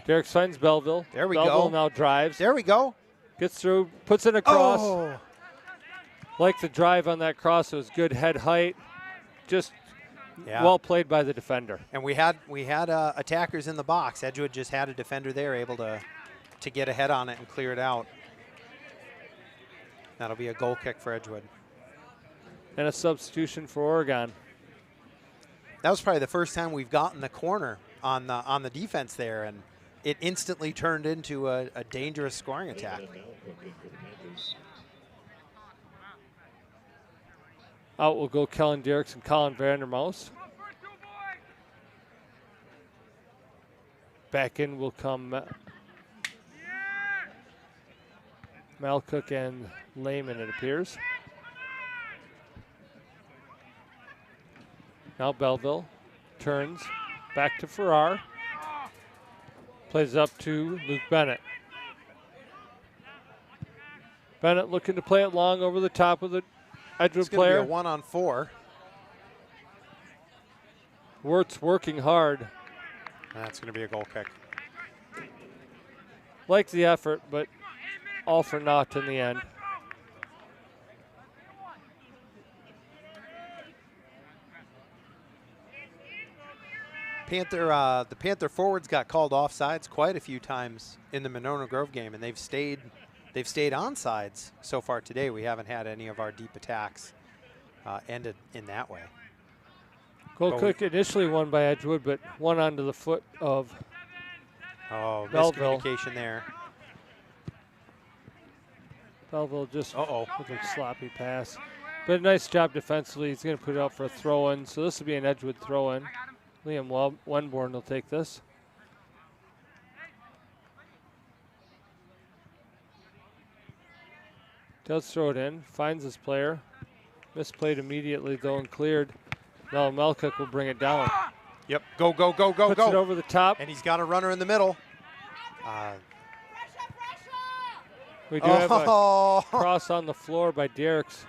Dierks finds Belleville. There we Belleville go. now drives. There we go. Gets through, puts it across. Oh. Like the drive on that cross. It was good head height. Just well played by the defender. And we had attackers in the box. Edgewood just had a defender there able to get ahead on it and clear it out. That'll be a goal kick for Edgewood. And a substitution for Oregon. That was probably the first time we've gotten the corner on the defense there, and it instantly turned into a dangerous scoring attack. Out will go Kellen Dierks and Colin Vandermouse. Back in will come Malcook and Lehman, it appears. Now Belleville turns back to Farrar. Plays up to Luke Bennett. Bennett looking to play it long over the top of the Edgewood player. It's going to be a 1-on-4. Wirtz working hard. And that's going to be a goal kick. Like the effort, but all for naught in the end. The Panther forwards got called offsides quite a few times in the Monona Grove game, and they've stayed onsides so far today. We haven't had any of our deep attacks ended in that way. Goal kick initially won by Edgewood, but one onto the foot of Belleville. Miscommunication there. Belleville just with a sloppy pass. But a nice job defensively. He's going to put it out for a throw-in. So this will be an Edgewood throw-in. Liam Wenborn will take this. Does throw it in. Finds his player. Misplayed immediately, though, and cleared. Now Malcook will bring it down. Yep. Go, go, go, go, Puts go. it over the top. And he's got a runner in the middle. We do have a cross on the floor by Dierks.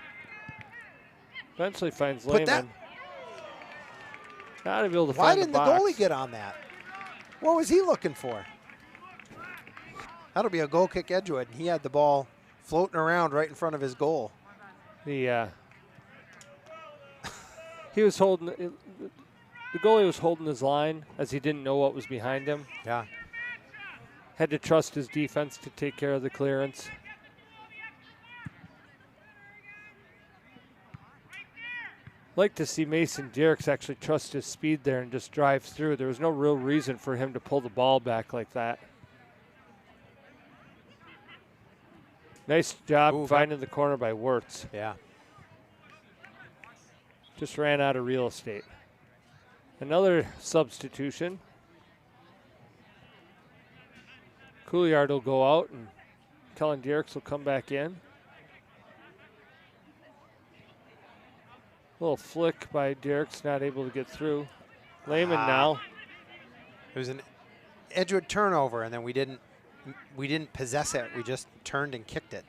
Eventually finds Lehman. Not able to Why find didn't the the box. goalie get on that? What was he looking for? That'll be a goal kick Edgewood. He had the ball floating around right in front of his goal. He was holding, the goalie was holding his line as he didn't know what was behind him. Yeah. Had to trust his defense to take care of the clearance. like to see Mason Dierks actually trust his speed there and just drive through. There was no real reason for him to pull the ball back like that. Nice job finding the corner by Wirtz. Yeah. Just ran out of real estate. Another substitution. Couillard will go out and Kellen Dierks will come back in. Little flick by Dierks, not able to get through. Lehman now. It was an Edgewood turnover, and then we didn't possess it. We just turned and kicked it.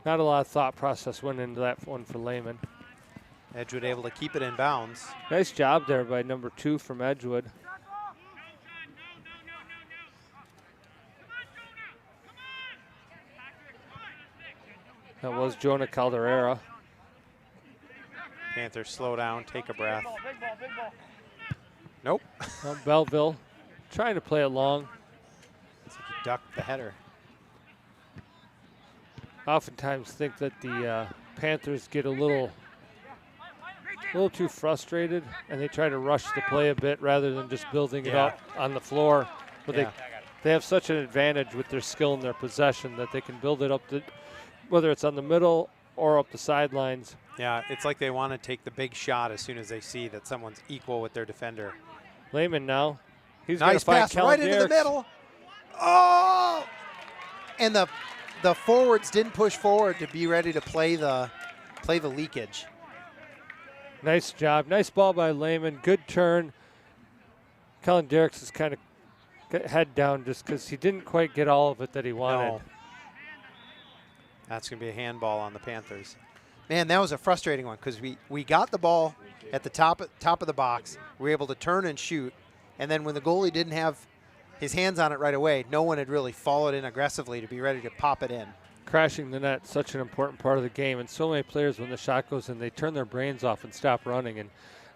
Not a lot of thought process went into that one for Lehman. Edgewood able to keep it in bounds. Nice job there by number 2 from Edgewood. That was Jonah Calderera. Panthers slow down, take a breath. Nope. Well, Belleville trying to play it long. It's like he ducked the header. Oftentimes think that the Panthers get a little too frustrated and they try to rush the play a bit rather than just building it up on the floor. But they have such an advantage with their skill and their possession that they can build it up, whether it's on the middle or up the sidelines. Yeah, it's like they want to take the big shot as soon as they see that someone's equal with their defender. Lehman now. He's nice find pass Kellen right Dierks. into the middle. Oh! And the forwards didn't push forward to be ready to play the leakage. Nice job. Nice ball by Lehman. Good turn. Kellen Dierks is kind of head down just because he didn't quite get all of it that he wanted. No. That's going to be a handball on the Panthers. Man, that was a frustrating one because we got the ball at the top of the box. We were able to turn and shoot. And then when the goalie didn't have his hands on it right away, no one had really followed in aggressively to be ready to pop it in. Crashing the net, such an important part of the game. And so many players, when the shot goes in, they turn their brains off and stop running. And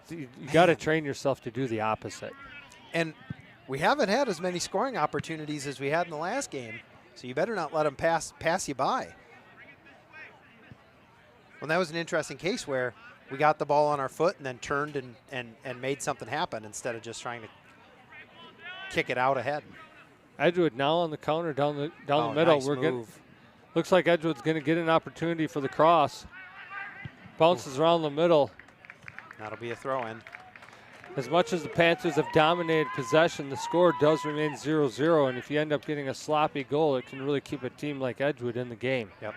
you got to train yourself to do the opposite. And we haven't had as many scoring opportunities as we had in the last game. So you better not let them pass you by. Well, that was an interesting case where we got the ball on our foot and then turned and made something happen instead of just trying to kick it out ahead. Edgewood now on the counter down the middle. Nice Looks like Edgewood's going to get an opportunity for the cross. Bounces around the middle. That'll be a throw-in. As much as the Panthers have dominated possession, the score does remain 0-0, and if you end up getting a sloppy goal, it can really keep a team like Edgewood in the game. Yep.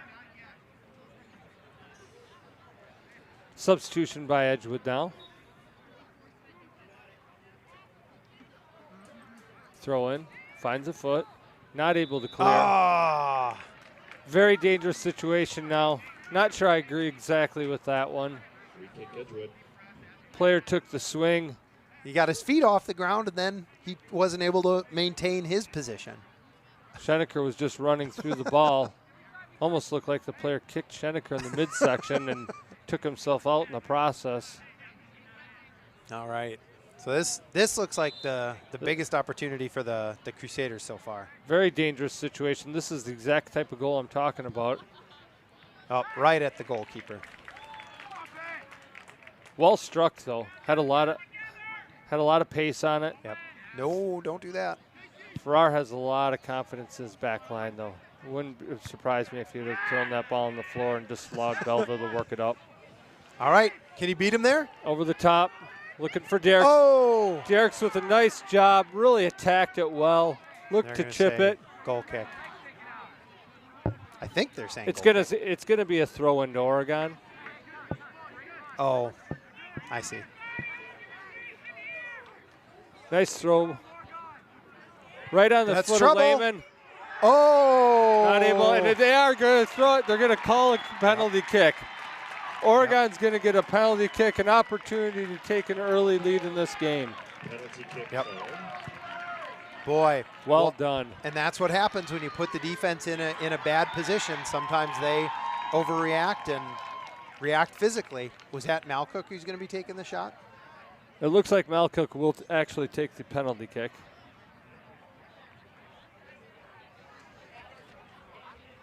Substitution by Edgewood now. Throw in, finds a foot, not able to clear. Very dangerous situation now. Not sure I agree exactly with that one. Player took the swing. He got his feet off the ground, and then he wasn't able to maintain his position. Schenecker was just running through the ball. Almost looked like the player kicked Schenecker in the midsection and took himself out in the process. All right. So this looks like the biggest opportunity for the Crusaders so far. Very dangerous situation. This is the exact type of goal I'm talking about. Oh, right at the goalkeeper. Well struck though. Had a lot of pace on it. Yep. No, don't do that. Farrar has a lot of confidence in his back line though. It wouldn't have surprised me if he would have thrown that ball on the floor and just allowed Belleville to work it up. All right. Can he beat him there? Over the top. Looking for Dierks. Oh! Dierks with a nice job. Really attacked it well. Looked to chip it. Goal kick. I think they're saying it's gonna be a throw into Oregon. Oh, I see. Nice throw. Right on the That's foot trouble. of Lehman. Oh! Not able, and they are going to throw it. They're going to call a penalty kick. Oregon's going to get a penalty kick, an opportunity to take an early lead in this game. Penalty kick. Yep. Boy. Well done. And that's what happens when you put the defense in a bad position. Sometimes they overreact and react physically. Was that Malcook who's going to be taking the shot? It looks like Malcook will actually take the penalty kick.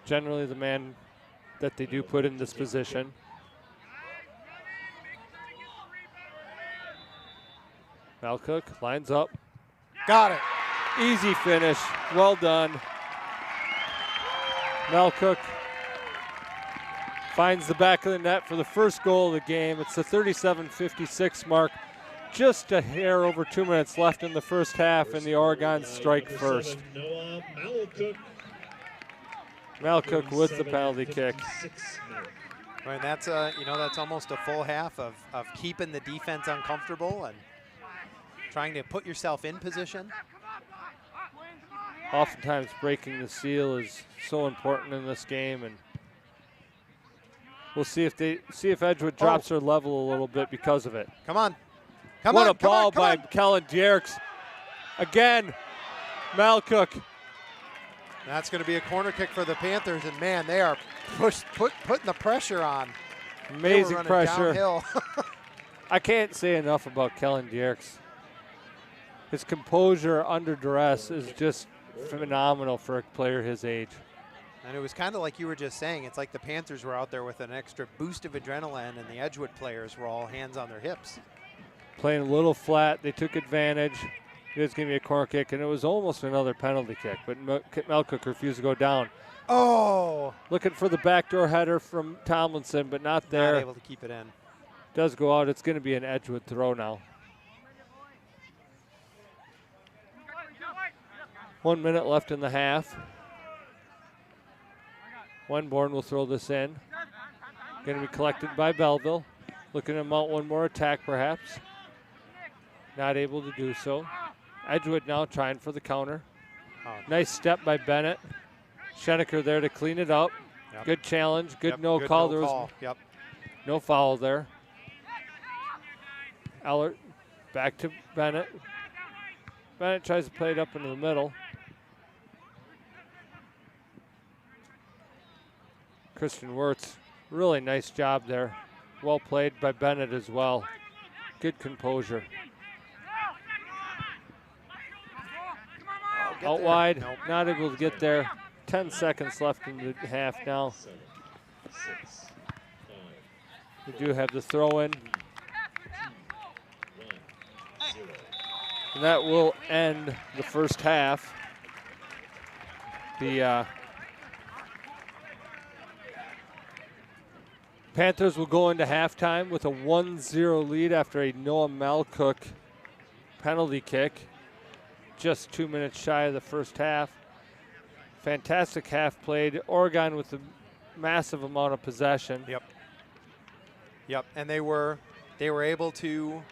Generally the man that they do put in this position. Malcook lines up. Got it. Easy finish. Well done. Malcook finds the back of the net for the first goal of the game. It's the 37-56 mark. Just a hair over 2 minutes left in the first half, and the Oregon strike first. Noah Malcook. Malcook with the penalty kick. And that's that's almost a full half of keeping the defense uncomfortable and trying to put yourself in position. Oftentimes breaking the seal is so important in this game, and we'll see if Edgewood drops their level a little bit because of it. Come on. What a ball by Kellen Dierks. Again, Malcook. That's going to be a corner kick for the Panthers, and man, they are putting the pressure on. Amazing pressure. Downhill. I can't say enough about Kellen Dierks. His composure under duress is just phenomenal for a player his age. And it was kind of like you were just saying, it's like the Panthers were out there with an extra boost of adrenaline, and the Edgewood players were all hands on their hips. Playing a little flat, they took advantage. He was giving me a corner kick, and it was almost another penalty kick, but Malcook refused to go down. Oh! Looking for the backdoor header from Tomlinson, but not there. Not able to keep it in. Does go out. It's going to be an Edgewood throw now. 1 minute left in the half. Wenborn will throw this in. Going to be collected by Belleville. Looking to mount one more attack, perhaps. Not able to do so. Edgewood now trying for the counter. Oh. Nice step by Bennett. Schenecker there to clean it up. Yep. Good challenge. Good Yep, no good call. no There was call. Yep. no foul there. Allert back to Bennett. Bennett tries to play it up into the middle. Christian Wirtz, really nice job there. Well played by Bennett as well. Good composure. Out wide, Nope. not able to get there. 10 seconds left in the half now. 7, 6, 5, We do have the throw in. 1, 0. And that will end the first half. The Panthers will go into halftime with a 1-0 lead after a Noah Malcook penalty kick. Just 2 minutes shy of the first half. Fantastic half played. Oregon with a massive amount of possession. Yep. Yep. And they were able to.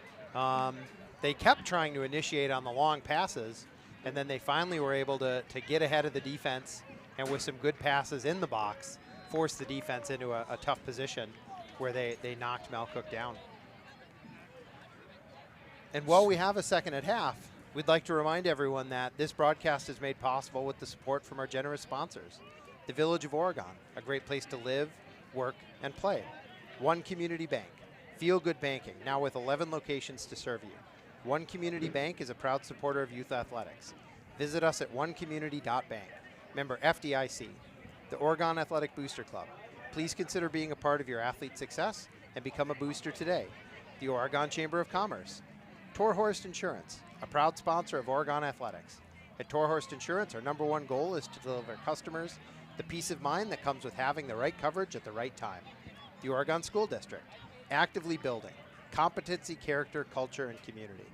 They kept trying to initiate on the long passes, and then they finally were able to get ahead of the defense, and with some good passes in the box, force the defense into a tough position where they knocked Malcook down. And while we have a second at half, we'd like to remind everyone that this broadcast is made possible with the support from our generous sponsors. The Village of Oregon, a great place to live, work, and play. One Community Bank, feel good banking, now with 11 locations to serve you. One Community Bank is a proud supporter of youth athletics. Visit us at onecommunity.bank. Member FDIC. The Oregon Athletic Booster Club. Please consider being a part of your athlete's success and become a booster today. The Oregon Chamber of Commerce. Torhorst Insurance, a proud sponsor of Oregon Athletics. At Torhorst Insurance, our #1 goal is to deliver customers the peace of mind that comes with having the right coverage at the right time. The Oregon School District, actively building competency, character, culture, and community.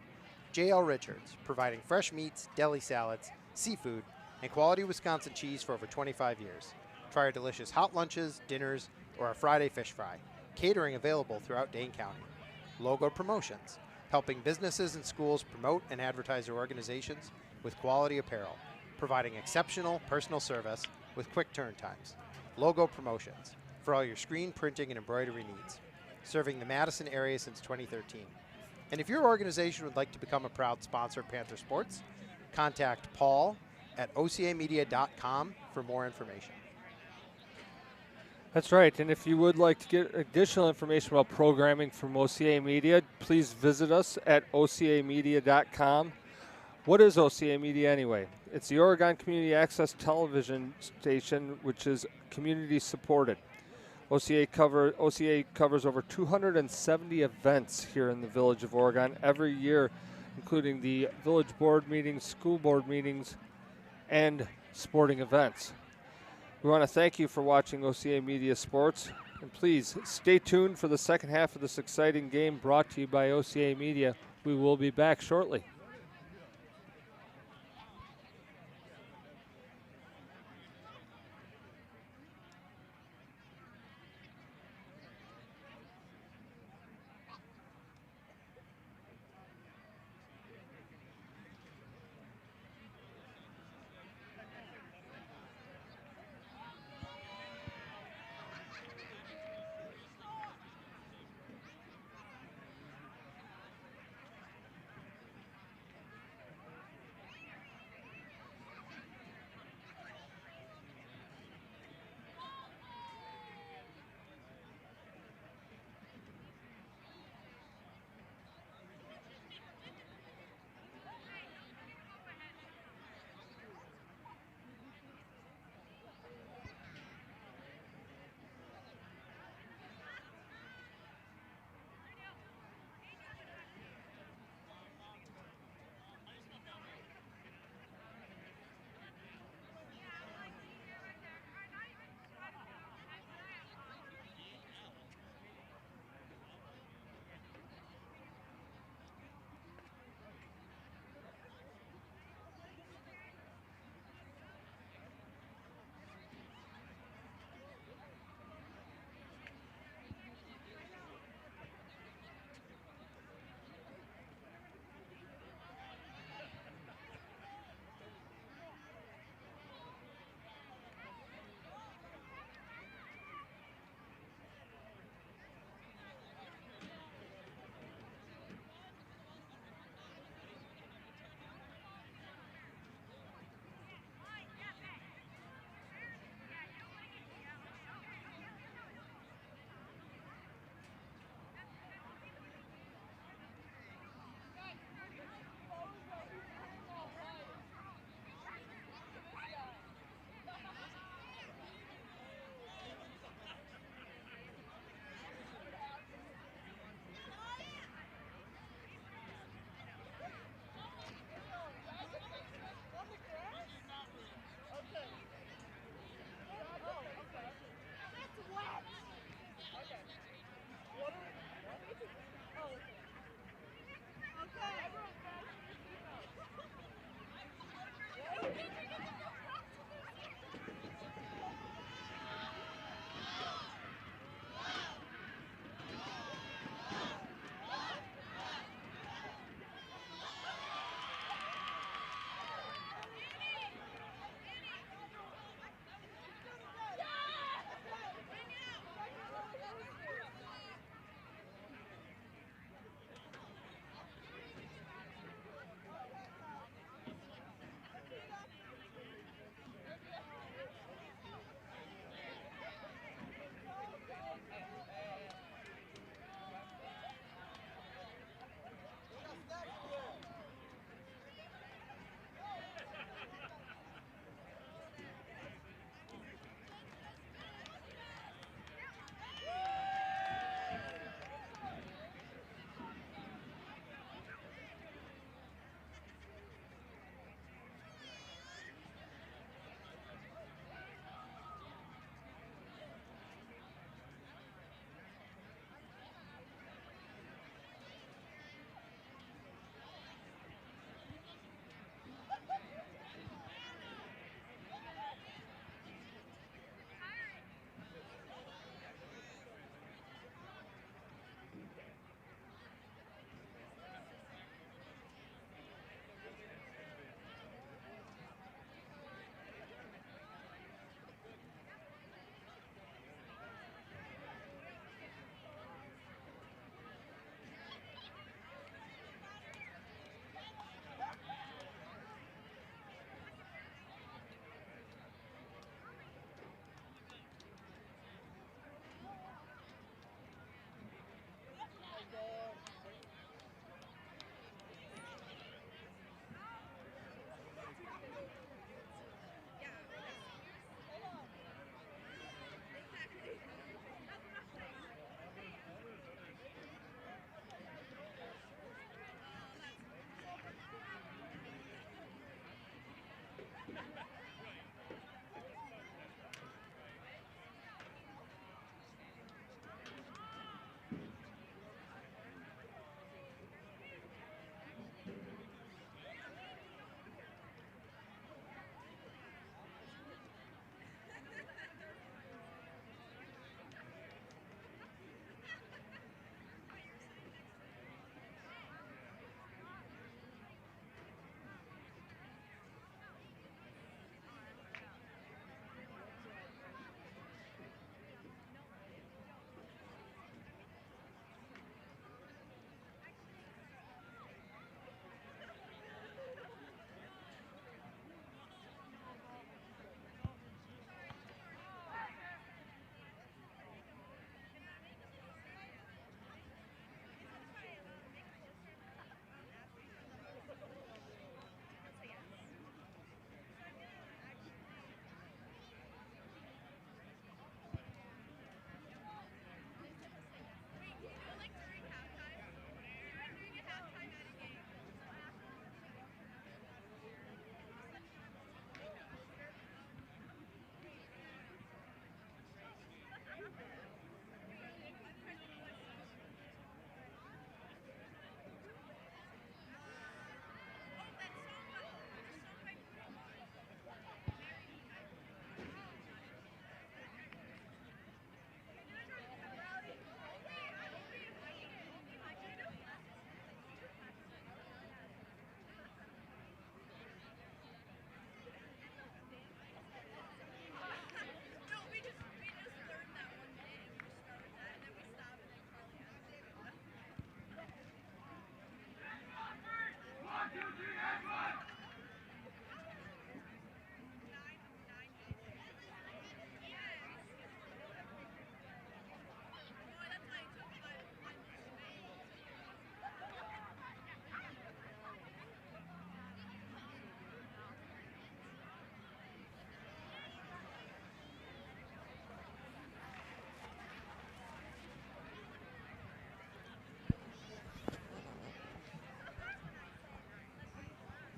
J.L. Richards, providing fresh meats, deli salads, seafood, and quality Wisconsin cheese for over 25 years. Try our delicious hot lunches, dinners, or our Friday fish fry. Catering available throughout Dane County. Logo Promotions, helping businesses and schools promote and advertise their organizations with quality apparel, providing exceptional personal service with quick turn times. Logo Promotions, for all your screen printing and embroidery needs. Serving the Madison area since 2013. And if your organization would like to become a proud sponsor of Panther Sports, contact Paul at ocamedia.com for more information. That's right, and if you would like to get additional information about programming from OCA Media, please visit us at ocamedia.com. What is OCA Media anyway? It's the Oregon Community Access Television station, which is community supported. OCA covers over 270 events here in the Village of Oregon. Every year including the village board meetings, school board meetings, and sporting events. We want to thank you for watching OCA Media Sports, and please stay tuned for the second half of this exciting game brought to you by OCA Media. We will be back shortly.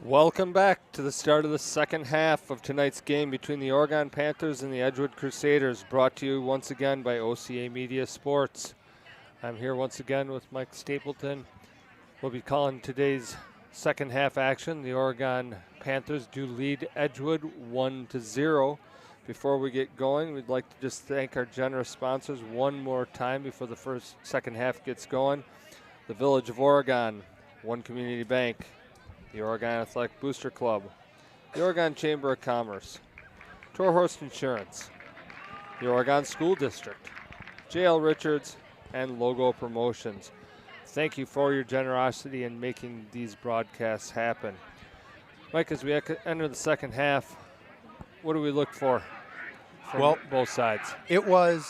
Welcome back to the start of the second half of tonight's game between the Oregon Panthers and the Edgewood Crusaders, brought to you once again by OCA Media Sports. I'm here once again with Mike Stapleton. We'll be calling today's second half action. The Oregon Panthers do lead Edgewood 1-0. Before we get going, we'd like to just thank our generous sponsors one more time before the second half gets going. The Village of Oregon, One Community Bank, the Oregon Athletic Booster Club, the Oregon Chamber of Commerce, Torhorst Insurance, the Oregon School District, J.L. Richards, and Logo Promotions. Thank you for your generosity in making these broadcasts happen. Mike, as we enter the second half, what do we look for from both sides? It was,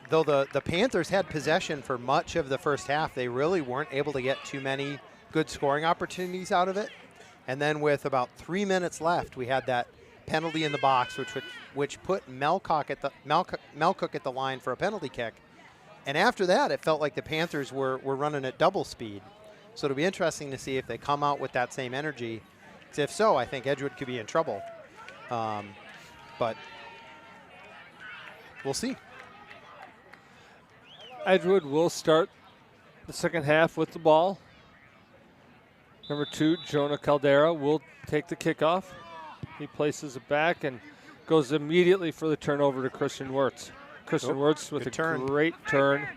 though the Panthers had possession for much of the first half, they really weren't able to get too many good scoring opportunities out of it. And then with about 3 minutes left, we had that penalty in the box, which put Melcook at the line for a penalty kick. And after that, it felt like the Panthers were running at double speed. So it'll be interesting to see if they come out with that same energy. 'Cause if so, I think Edgewood could be in trouble. But we'll see. Edgewood will start the second half with the ball. Number 2, Jonah Caldera, will take the kickoff. He places it back and goes immediately for the turnover to Christian Wirtz. Christian Wirtz with a great turn.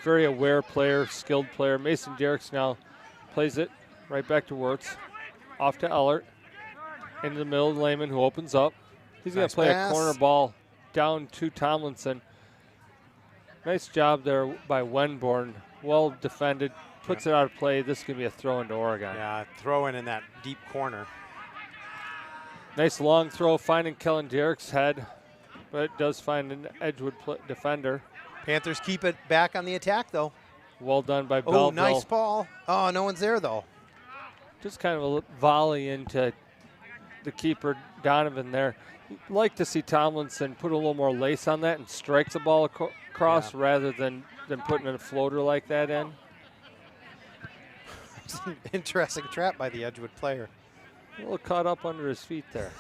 Very aware player, skilled player. Mason Derricks now plays it right back to Wirtz. Off to Ellert. Into the middle, Lehman, who opens up. He's going to play a corner ball down to Tomlinson. Nice job there by Wenborn. Well defended. Puts it out of play. This is going to be a throw into Oregon. Yeah, throw in that deep corner. Nice long throw, finding Kellen Derrick's head, but it does find an Edgewood defender. Panthers keep it back on the attack, though. Well done by Belleville. Oh, nice ball. Oh, no one's there, though. Just kind of a volley into the keeper, Donovan, there. You'd like to see Tomlinson put a little more lace on that and strike the ball across rather than putting a floater like that in. It's an interesting trap by the Edgewood player. A little caught up under his feet there.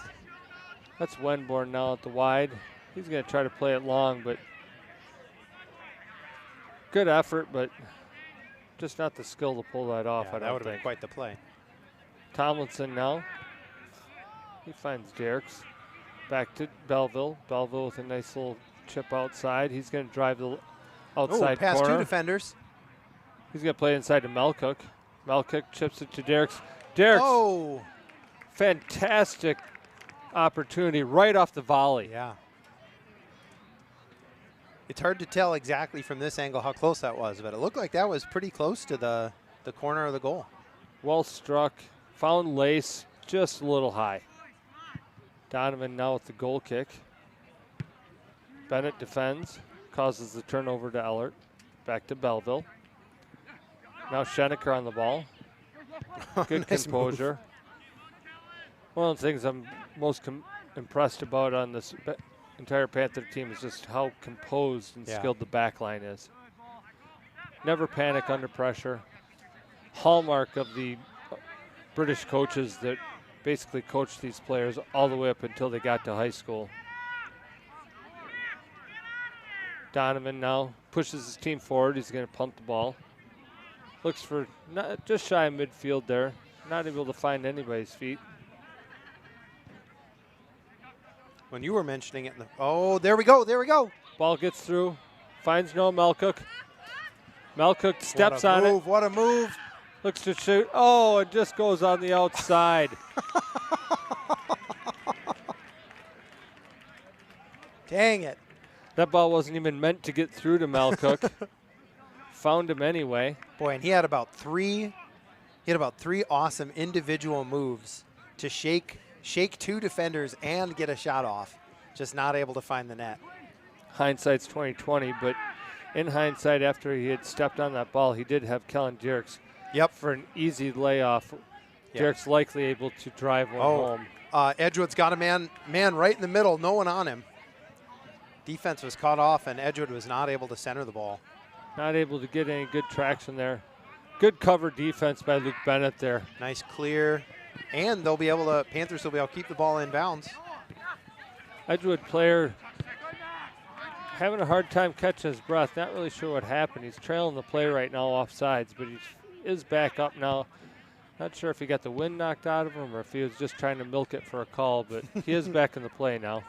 That's Wenborn now at the wide. He's going to try to play it long, but good effort, but just not the skill to pull that off, I don't think. That would have been quite the play. Tomlinson now. He finds Derricks. Back to Belleville. Belleville with a nice little chip outside. He's going to drive the outside past corner. 2 defenders. He's going to play inside to Melcook. Melcook chips it to Derricks. Derricks, fantastic opportunity right off the volley. Yeah. It's hard to tell exactly from this angle how close that was, but it looked like that was pretty close to the corner of the goal. Well struck. Found lace just a little high. Donovan now with the goal kick. Bennett defends. Causes the turnover to Ellert. Back to Belleville. Now Schenecker on the ball. Good Nice composure. move. One of the things I'm most impressed about on this entire Panther team is just how composed and skilled the back line is. Never panic under pressure. Hallmark of the British coaches that basically coached these players all the way up until they got to high school. Donovan now pushes his team forward. He's going to punt the ball. Looks for just shy of midfield there. Not able to find anybody's feet. When you were mentioning it, there we go. Ball gets through. Finds Noah Melcook. Melcook steps on it. What a move. Looks to shoot. Oh, it just goes on the outside. Dang it. That ball wasn't even meant to get through to Melcook. Found him anyway. Boy, and he had about three awesome individual moves to shake 2 defenders and get a shot off. Just not able to find the net. Hindsight's 20/20, but in hindsight, after he had stepped on that ball, he did have Kellen Derricks for an easy layoff. Derricks likely able to drive one home. Edgewood's got a man right in the middle, no one on him. Defense was caught off, and Edgewood was not able to center the ball. Not able to get any good traction there. Good cover defense by Luke Bennett there. Nice clear. And they'll be able to, Panthers will be able to keep the ball in bounds. Edgewood player having a hard time catching his breath. Not really sure what happened. He's trailing the play right now off sides, but he is back up now. Not sure if he got the wind knocked out of him or if he was just trying to milk it for a call, but he is back in the play now.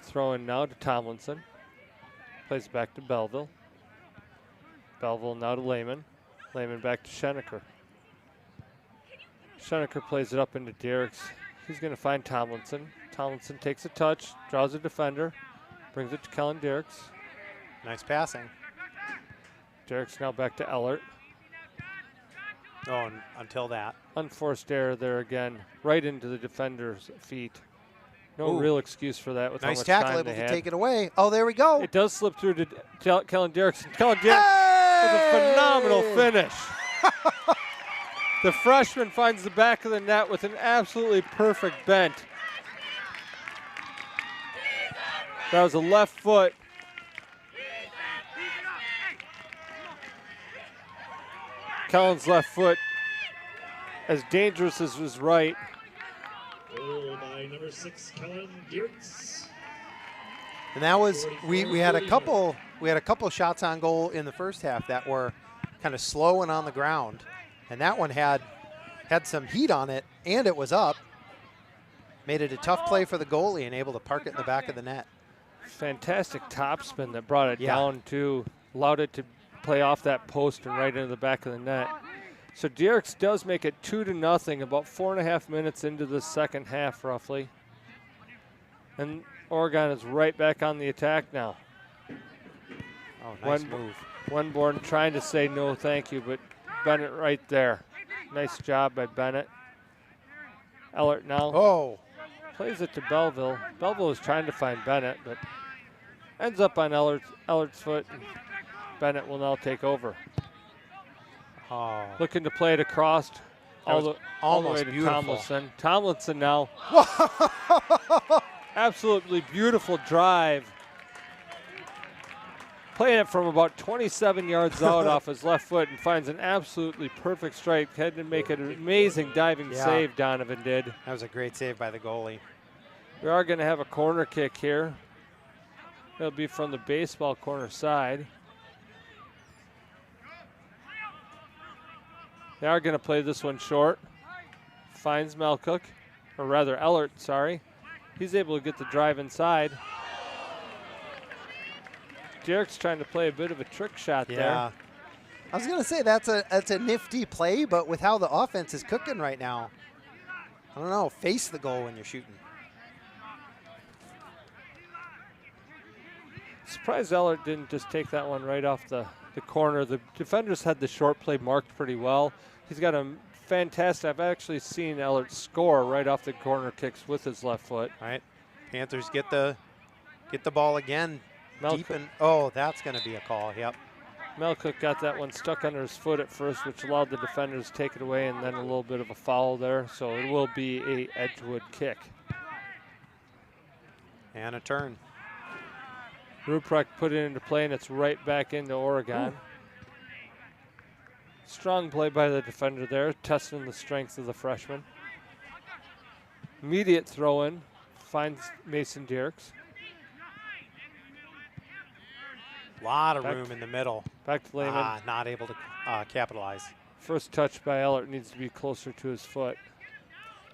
Throwing now to Tomlinson. Plays back to Belleville. Belleville now to Lehman. Lehman back to Schenecker. Schenecker plays it up into Derricks. He's going to find Tomlinson. Tomlinson takes a touch, draws a defender, brings it to Kellen Derricks. Nice passing. Derricks now back to Ellert. Oh, and until that. Unforced error there again, right into the defender's feet. No real excuse for that with nice how much tackle, time able they to had. take it away. Oh, there we go. It does slip through to Kellen Derricks. Kellen Derricks with a phenomenal finish. The freshman finds the back of the net with an absolutely perfect bent. That was a left foot. Kellen's left foot, as dangerous as his right. Goal by number 6, Kellen Geertz. And that was we had a couple shots on goal in the first half that were kind of slow and on the ground. And that one had some heat on it, and it was up. Made it a tough play for the goalie and able to park it in the back of the net. Fantastic topspin that brought it down to, allowed it to play off that post and right into the back of the net. So Derricks does make it 2-0 about 4.5 minutes into the second half roughly. And Oregon is right back on the attack now. Oh, nice move. Wenborn trying to say no thank you, but Bennett right there. Nice job by Bennett. Ellert now. Oh. Plays it to Belleville. Belleville is trying to find Bennett, but ends up on Ellert's foot. And Bennett will now take over. Oh. Looking to play it across all the way to beautiful. Tomlinson. Tomlinson now. Absolutely beautiful drive. Playing it from about 27 yards out off his left foot and finds an absolutely perfect strike. Had to make an amazing diving save, Donovan did. That was a great save by the goalie. We are going to have a corner kick here. It'll be from the baseball corner side. They are going to play this one short. Finds Malcook, or rather Ellert, sorry. He's able to get the drive inside. Derricks trying to play a bit of a trick shot there. I was going to say that's a nifty play, but with how the offense is cooking right now, I don't know, face the goal when you're shooting. Surprised Ellert didn't just take that one right off the corner. The defenders had the short play marked pretty well. He's got a fantastic, I've actually seen Ellert score right off the corner kicks with his left foot. All right, Panthers get the ball again. Deep in, oh, that's going to be a call, yep. Malcook got that one stuck under his foot at first, which allowed the defenders to take it away, and then a little bit of a foul there. So it will be a Edgewood kick. And a turn. Ruprecht put it into play, and it's right back into Oregon. Ooh. Strong play by the defender there, testing the strength of the freshman. Immediate throw in, finds Mason Derricks. A lot of room in the middle. Back to Lehman. Not able to capitalize. First touch by Ellert needs to be closer to his foot.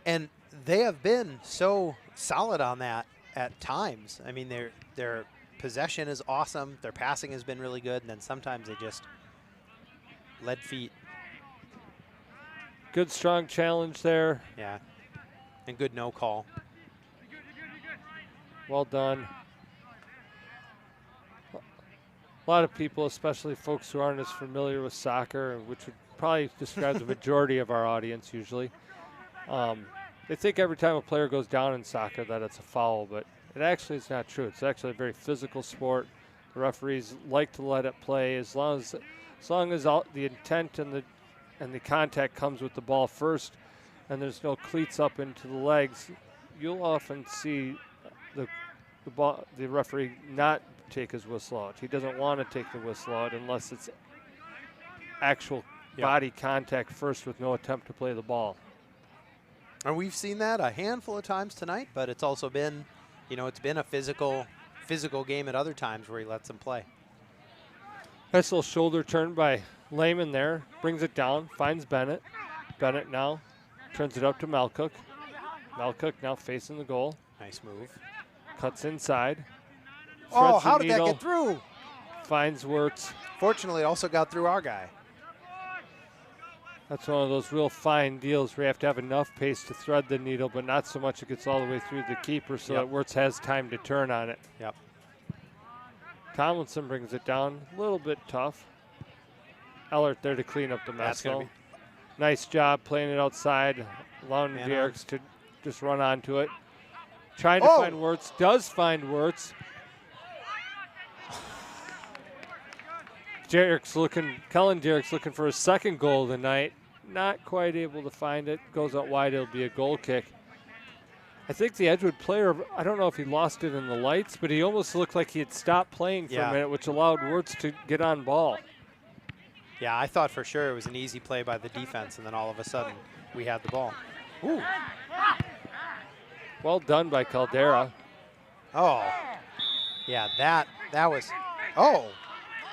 And they have been so solid on that at times. I mean, their possession is awesome. Their passing has been really good. And then sometimes they just lead feet. Good, strong challenge there. Yeah. And good no call. Well done. A lot of people, especially folks who aren't as familiar with soccer, which would probably describe the majority of our audience usually, they think every time a player goes down in soccer that it's a foul, but it actually is not true. It's actually a very physical sport. The referees like to let it play as long as the intent and the contact comes with the ball first, and there's no cleats up into the legs. You'll often see the referee not take his whistle out. He doesn't want to take the whistle out unless it's actual body contact first with no attempt to play the ball. And we've seen that a handful of times tonight, but it's also been, you know, it's been a physical game at other times where he lets them play. Nice little shoulder turn by Lehman there. Brings it down, finds Bennett. Bennett now turns it up to Malcook. Malcook now facing the goal. Nice move. Cuts inside. Oh, Threads how the did that needle, get through? Finds Wirtz. Fortunately, it also got through our guy. That's one of those real fine deals where you have to have enough pace to thread the needle, but not so much it gets all the way through the keeper so that Wirtz has time to turn on it. Yep. Tomlinson brings it down, a little bit tough. Ellert there to clean up the mess, though. Nice job playing it outside, allowing Derricks to just run onto it. Trying to find Wirtz, does find Wirtz. Kellen Derricks looking for his second goal of the night. Not quite able to find it. Goes out wide, it'll be a goal kick. I think the Edgewood player, I don't know if he lost it in the lights, but he almost looked like he had stopped playing for a minute, which allowed Wirtz to get on ball. Yeah, I thought for sure it was an easy play by the defense, and then all of a sudden we had the ball. Ooh. Well done by Caldera. Oh, yeah, that was,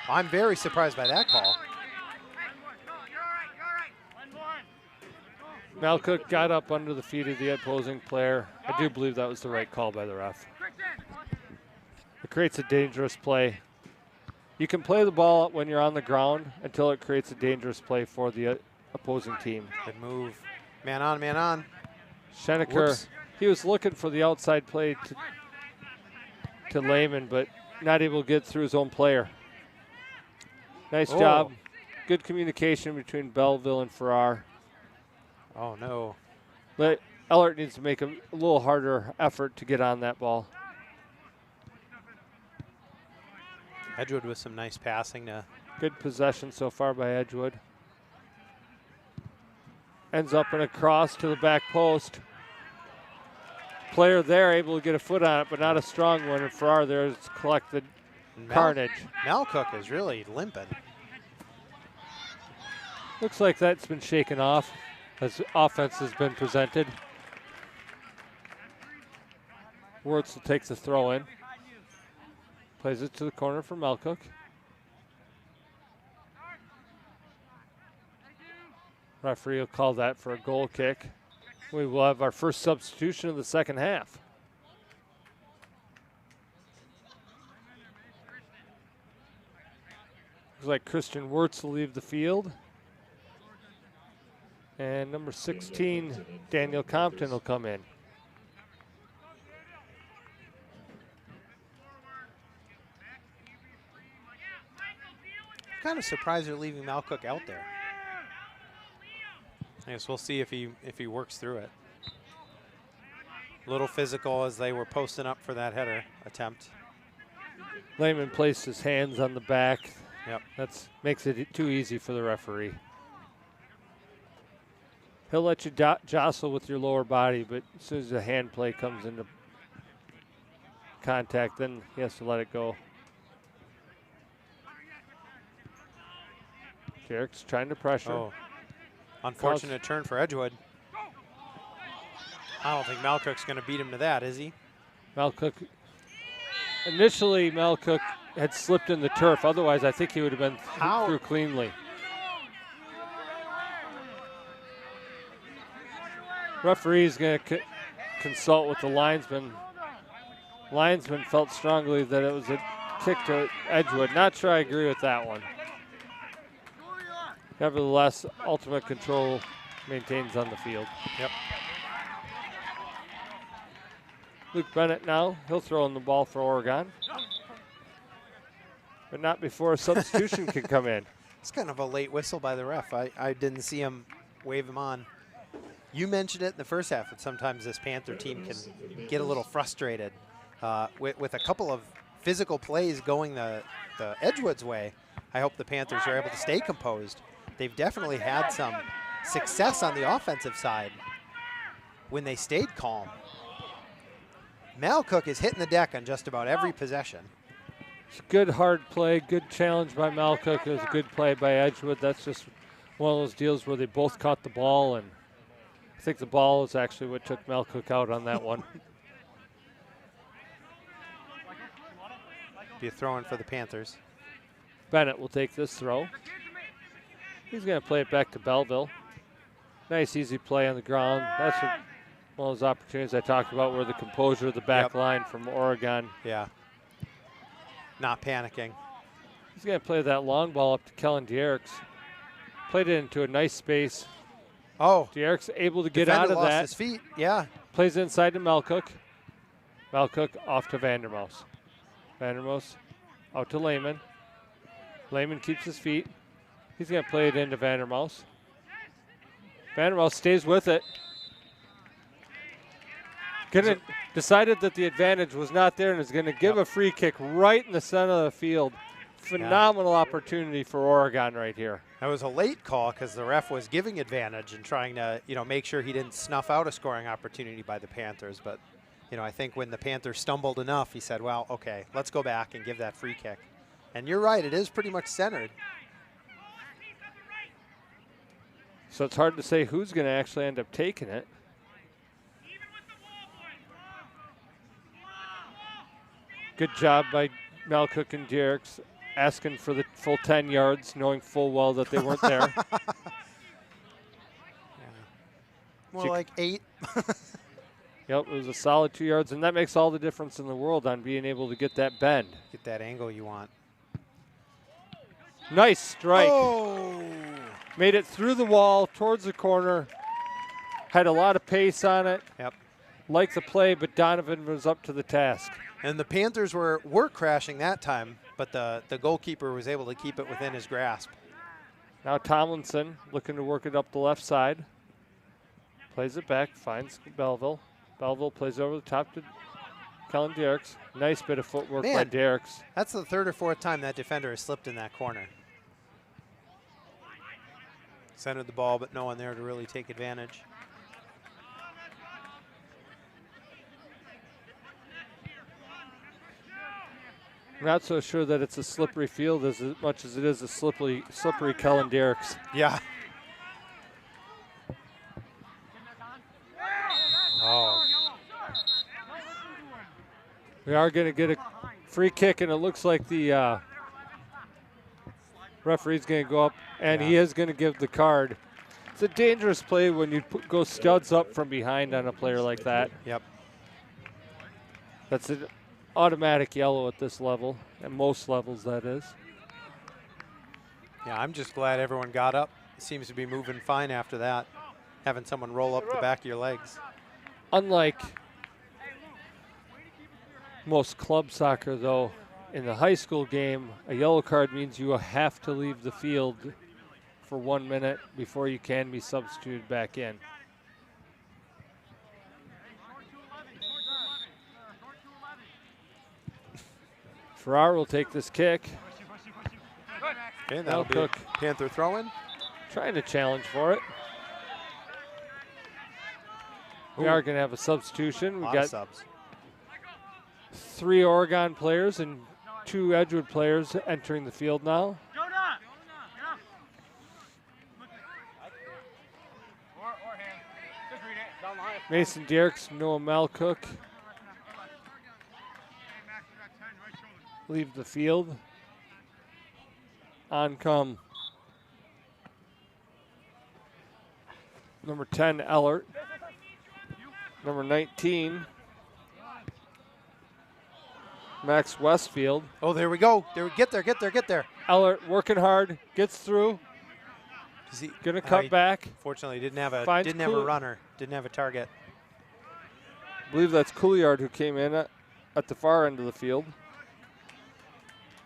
I'm very surprised by that call. Malcook got up under the feet of the opposing player. I do believe that was the right call by the ref. It creates a dangerous play. You can play the ball when you're on the ground until it creates a dangerous play for the opposing team. Good move. Man on, man on. Schenecker, he was looking for the outside play to Lehman, but not able to get through his own player. Nice job. Good communication between Belleville and Farrar. Oh, no. Ellert needs to make a little harder effort to get on that ball. Edgewood with some nice passing. Good possession so far by Edgewood. Ends up in a cross to the back post. Player there able to get a foot on it, but not a strong one. And Farrar there has collected carnage. Malcook is really limping. Looks like that's been shaken off as offense has been presented. Wirtz will take the throw in. Plays it to the corner for Malcook. Referee will call that for a goal kick. We will have our first substitution of the second half. Looks like Christian Wirtz will leave the field. And number 16, Daniel Compton, will come in. Kind of surprised they're leaving Malcook out there. I guess we'll see if he works through it. A little physical as they were posting up for that header attempt. Lehman placed his hands on the back. Yep. That makes it too easy for the referee. He'll let you jostle with your lower body, but as soon as the hand play comes into contact, then he has to let it go. Derricks trying to pressure. Oh, unfortunate turn for Edgewood. I don't think Malcook's going to beat him to that, is he? Initially, Malcook had slipped in the turf. Otherwise, I think he would have been through cleanly. Referee's going to consult with the linesman. Linesman felt strongly that it was a kick to Edgewood. Not sure I agree with that one. Nevertheless, ultimate control maintains on the field. Yep. Luke Bennett now, he'll throw in the ball for Oregon. But not before a substitution can come in. It's kind of a late whistle by the ref. I didn't see him wave him on. You mentioned it in the first half that sometimes this Panther team can get a little frustrated. With a couple of physical plays going the Edgewood's way, I hope the Panthers are able to stay composed. They've definitely had some success on the offensive side when they stayed calm. Malcook is hitting the deck on just about every possession. It's a good hard play, good challenge by Malcook. It was a good play by Edgewood. That's just one of those deals where they both caught the ball, and I think the ball is actually what took Malcook out on that one. Be a throw-in for the Panthers. Bennett will take this throw. He's going to play it back to Belleville. Nice, easy play on the ground. That's one of those opportunities I talked about where the composure of the back line from Oregon. Yeah. Not panicking. He's going to play that long ball up to Kellen Dierks. Played it into a nice space. Oh. Dierks able to get Defender out of lost that. his feet. Yeah. Plays inside to Malcook. Malcook off to Vandermoos. Vandermoos out to Lehman. Lehman keeps his feet. He's going to play it into Vandermoos. Vandermoos stays with it. Decided that the advantage was not there and is going to give a free kick right in the center of the field. Phenomenal opportunity for Oregon right here. That was a late call because the ref was giving advantage and trying to, make sure he didn't snuff out a scoring opportunity by the Panthers. But, I think when the Panthers stumbled enough, he said, well, okay, let's go back and give that free kick. And you're right, it is pretty much centered. So it's hard to say who's going to actually end up taking it. Good job by Malcook and Dierks, asking for the full 10 yards, knowing full well that they weren't there. More like 8. Yep, it was a solid 2 yards, and that makes all the difference in the world on being able to get that bend. Get that angle you want. Nice strike. Oh. Made it through the wall, towards the corner. Had a lot of pace on it. Yep. Liked the play, but Donovan was up to the task. And the Panthers were crashing that time, but the goalkeeper was able to keep it within his grasp. Now Tomlinson looking to work it up the left side. Plays it back, finds Belleville. Belleville plays over the top to Kellen Dierks. Nice bit of footwork by Dierks. That's the third or fourth time that defender has slipped in that corner. Centered the ball, but no one there to really take advantage. I'm not so sure that it's a slippery field as much as it is a slippery Kellen Dierks. Yeah. Oh. We are going to get a free kick, and it looks like the referee's going to go up, and he is going to give the card. It's a dangerous play when you go studs up from behind on a player like that. Yep. That's an automatic yellow at this level, at most levels that is. Yeah, I'm just glad everyone got up. Seems to be moving fine after that. Having someone roll up the back of your legs. Unlike most club soccer, though, in the high school game, a yellow card means you have to leave the field for 1 minute before you can be substituted back in. Farrar will take this kick. Okay, that'll be a Panther throw-in. Trying to challenge for it. We are going to have a substitution. We got subs. 3 Oregon players and 2 Edgewood players entering the field now. Mason Dierks, Noah Malcook leave the field. On come number 10, Ellert. Number 19, Max Westfield. Oh, there we go. Get there. Ellert working hard, gets through. Gonna cut back. Fortunately, didn't have a runner, didn't have a target. I believe that's Couliard who came in at the far end of the field.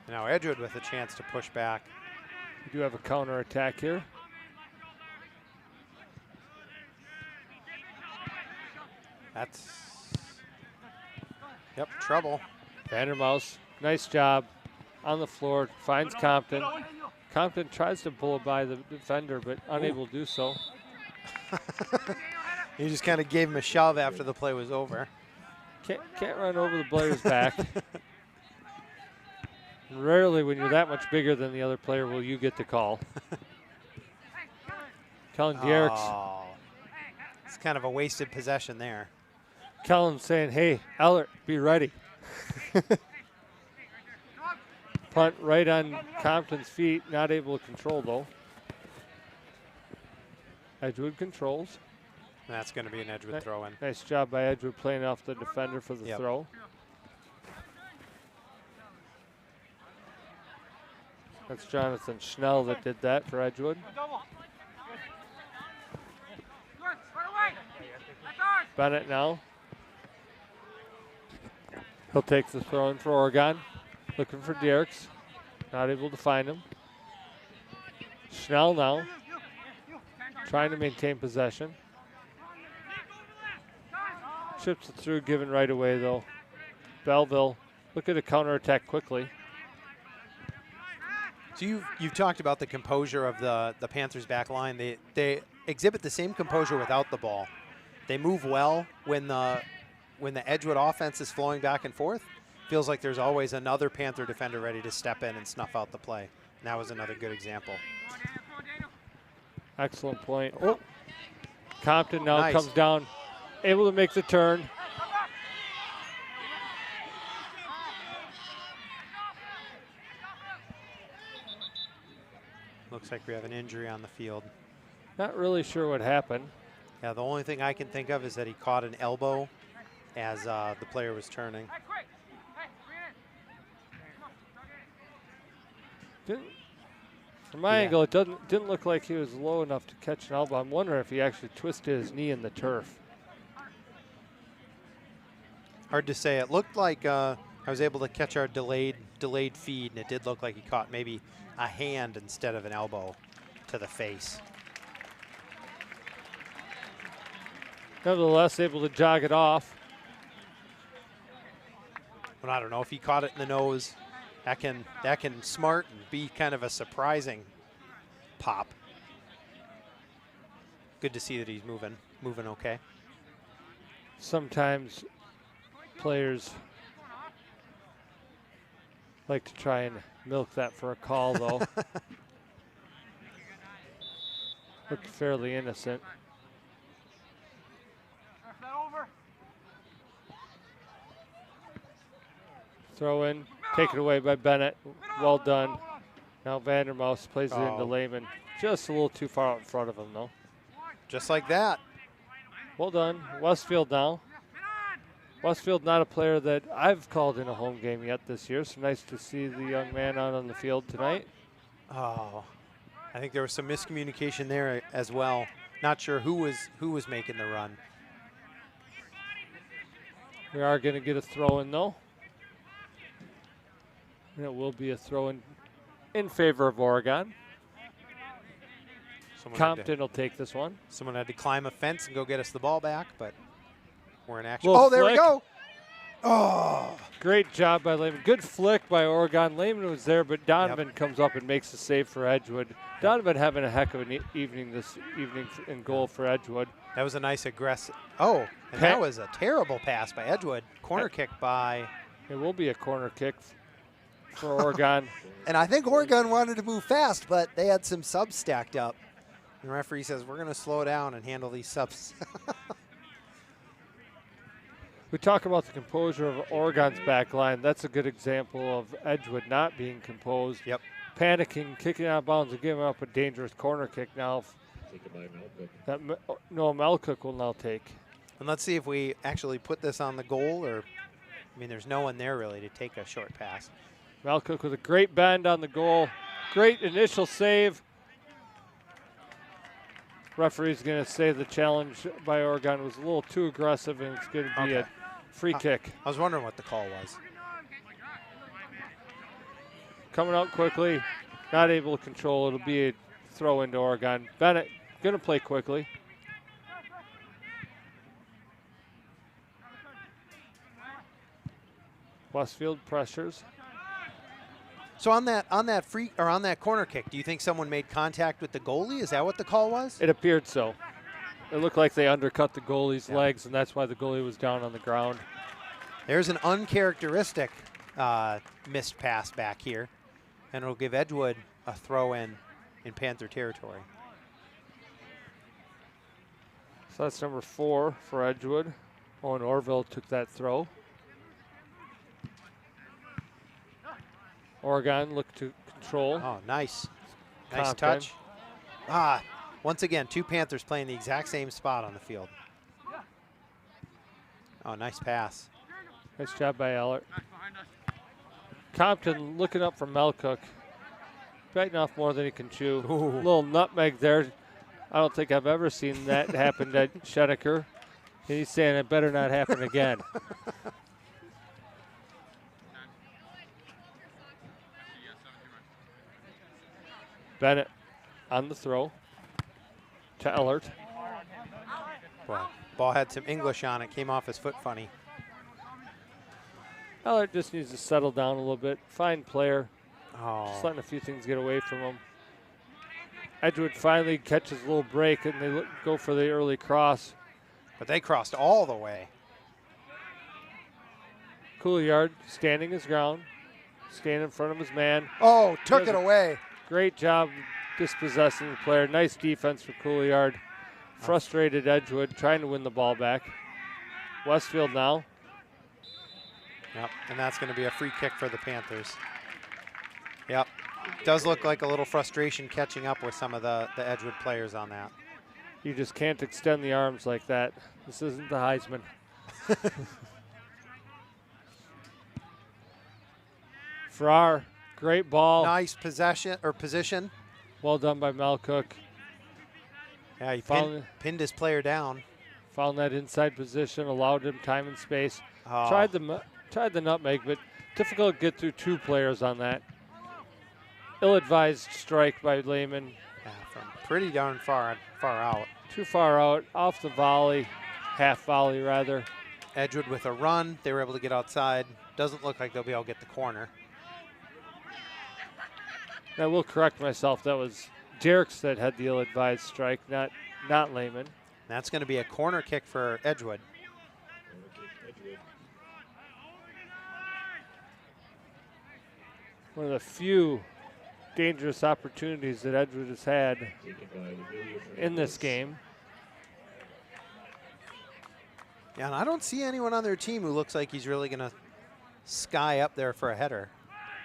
Now Edgewood with a chance to push back. We do have a counter attack here. That's, trouble. Vandermoos, nice job on the floor, finds Compton. Compton tries to pull by the defender, but unable to do so. He just kind of gave him a shove after the play was over. Can't run over the player's back. Rarely when you're that much bigger than the other player will you get the call. Kellen Dierks. Oh, it's kind of a wasted possession there. Kellen saying, hey, Ellert, be ready. Punt right on Compton's feet, not able to control though. Edgewood controls. That's going to be an Edgewood throw-in. Nice job by Edgewood playing off the defender for the throw. That's Jonathan Schnell that did that for Edgewood. Bennett now. He'll take the throw in for Oregon. Looking for Dierks. Not able to find him. Schnell now. Trying to maintain possession. Chips it through, given right away though. Belleville, look at the counterattack quickly. So you've talked about the composure of the Panthers back line. They exhibit the same composure without the ball. They move well when the Edgewood offense is flowing back and forth. Feels like there's always another Panther defender ready to step in and snuff out the play. And that was another good example. Excellent point. Oh, Compton now comes down, able to make the turn. Looks like we have an injury on the field. Not really sure what happened. Yeah, the only thing I can think of is that he caught an elbow as the player was turning. From my angle, it didn't look like he was low enough to catch an elbow. I'm wondering if he actually twisted his knee in the turf. Hard to say. It looked like I was able to catch our delayed feed, and it did look like he caught maybe a hand instead of an elbow to the face. Nevertheless, able to jog it off. But I don't know if he caught it in the nose. That can smart and be kind of a surprising pop. Good to see that he's moving okay. Sometimes players like to try and milk that for a call, though. Looked fairly innocent. Throw in, taken away by Bennett. Well done. Now Vandermouse plays it into Lehman. Just a little too far out in front of him, though. Just like that. Well done. Westfield now. Westfield not a player that I've called in a home game yet this year, so nice to see the young man out on the field tonight. Oh, I think there was some miscommunication there as well. Not sure who was making the run. We are going to get a throw in, though. And it will be a throw in favor of Oregon. Compton will take this one. Someone had to climb a fence and go get us the ball back, but we're in action. Little there flick. we go. Oh. Great job by Lehman. Good flick by Oregon. Lehman was there, but Donovan comes up and makes the save for Edgewood. Donovan having a heck of an evening this evening in goal for Edgewood. That was a nice aggressive. Oh, and that was a terrible pass by Edgewood. Corner kick by. It will be a corner kick for Oregon. And I think Oregon wanted to move fast, but they had some subs stacked up. And the referee says, we're going to slow down and handle these subs. We talk about the composure of Oregon's back line. That's a good example of Edgewood not being composed. Yep. Panicking, kicking out of bounds, and giving up a dangerous corner kick now. Taken by Melcook. That Noah Melcook will now take. And let's see if we actually put this on the goal, or, I mean, there's no one there really to take a short pass. Melcook with a great bend on the goal. Great initial save. Referee's going to say the challenge by Oregon was a little too aggressive, and it's going to be a free kick. I was wondering what the call was. Coming out quickly, not able to control. It'll be a throw into Oregon. Bennett going to play quickly. Westfield pressures. So on that free or on that corner kick, do you think someone made contact with the goalie? Is that what the call was? It appeared so. It looked like they undercut the goalie's legs, and that's why the goalie was down on the ground. There's an uncharacteristic missed pass back here. And it'll give Edgewood a throw in Panther territory. So that's number 4 for Edgewood. Owen Orville took that throw. Oregon looked to control. Oh, nice. Nice Compton. touch. Once again, 2 Panthers playing the exact same spot on the field. Oh, nice pass. Nice job by Ellert. Compton looking up for Melcook. Biting off more than he can chew. Ooh. Little nutmeg there. I don't think I've ever seen that happen to Schenecker. He's saying it better not happen again. Bennett on the throw to Ellert. Boy, ball had some English on it. Came off his foot funny. Ellert just needs to settle down a little bit. Fine player. Just Oh, letting a few things get away from him. Edgewood finally catches a little break, and they go for the early cross. but they crossed all the way. Couillard standing his ground, staying in front of his man. Oh, took There's it a- away. Great job dispossessing the player. Nice defense for Couillard. Frustrated Edgewood, trying to win the ball back. Westfield now. Yep, and that's going to be a free kick for the Panthers. Yep, does look like a little frustration catching up with some of the Edgewood players on that. You just can't extend the arms like that. This isn't the Heisman. Farrar, great ball. Nice position. Well done by Melcook. Yeah, he Found- pinned his player down. Found that inside position, allowed him time and space. Oh, Tried the nutmeg, but difficult to get through 2 players on that. Ill-advised strike by Lehman. yeah, from pretty darn far out. Too far out, off the volley, half volley rather. Edgewood with a run. They were able to get outside. Doesn't look like they'll be able to get the corner. I will correct myself. That was Jerks that had the ill-advised strike, not Lehman. That's going to be a corner kick for Edgewood. Corner kick, Edgewood. One of the few dangerous opportunities that Edgewood has had Taken by Emilio in this Fernandez. game. Yeah, and I don't see anyone on their team who looks like he's really going to sky up there for a header.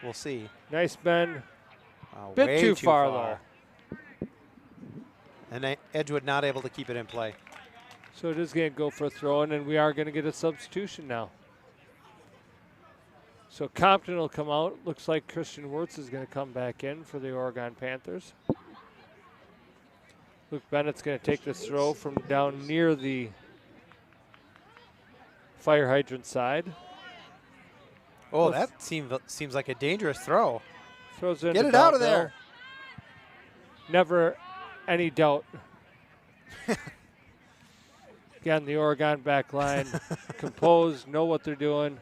We'll see. Nice bend. Way Bit too far, though. And Edgewood not able to keep it in play. So it is going to go for a throw, and we are going to get a substitution now. So Compton will come out. Looks like Christian Wirtz is going to come back in for the Oregon Panthers. Luke Bennett's going to take this throw from down near the fire hydrant side. Oh, that seems like a dangerous throw. Throws it Get into it out of Belleville. there. Never any doubt. Again, the Oregon back line, composed, know what they're doing.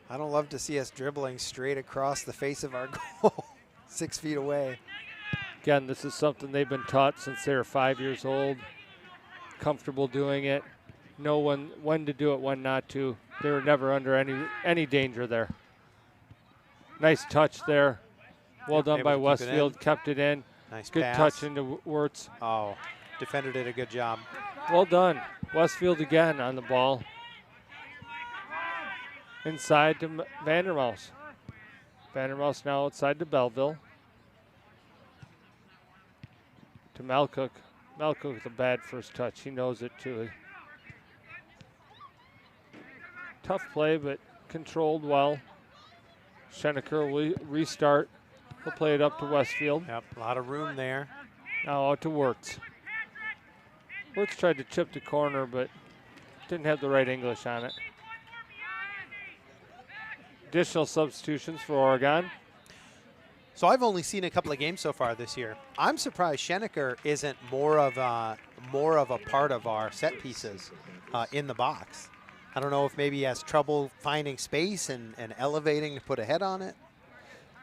I don't love to see us dribbling straight across the face of our goal, 6 feet away. Again, this is something they've been taught since they were 5 years old. Comfortable doing it. Know when to do it, when not to. They were never under any danger there. Nice touch there. Well Yep, done able by to keep it in. Westfield. Kept it in. Nice Good pass. touch into Wirtz. Oh, defender did a good job. Well done. Westfield again on the ball. Inside to Vandermouse. Vandermouse now outside to Belleville. To Malcook. Malcook with a bad first touch. He knows it too. Tough play, but controlled well. Schenecker will restart. He'll play it up to Westfield. Yep, a lot of room there. Now out to Wirtz. Wirtz tried to chip the corner, but didn't have the right English on it. Additional substitutions for Oregon. So I've only seen a couple of games so far this year. I'm surprised Schenecker isn't more of a part of our set pieces in the box. I don't know if maybe he has trouble finding space and elevating to put a head on it.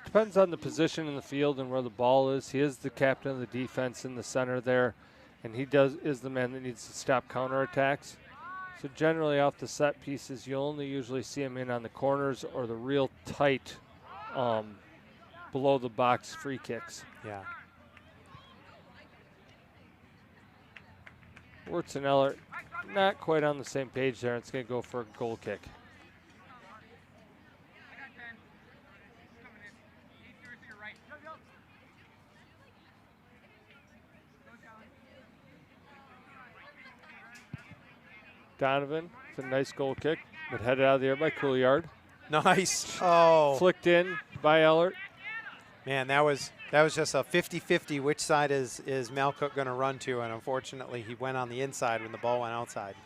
Depends on the position in the field and where the ball is. He is the captain of the defense in the center there, and he is the man that needs to stop counterattacks. So generally off the set pieces, you only usually see them in on the corners or the real tight below the box free kicks. Yeah. Wirtz and Ellert not quite on the same page there. It's going to go for a goal kick. Donovan, it's a nice goal kick, but headed out of the air by Couillard. Nice. Oh. Flicked in by Ellert. Man, that was just a 50-50 which side is Malcook going to run to, and unfortunately he went on the inside when the ball went outside.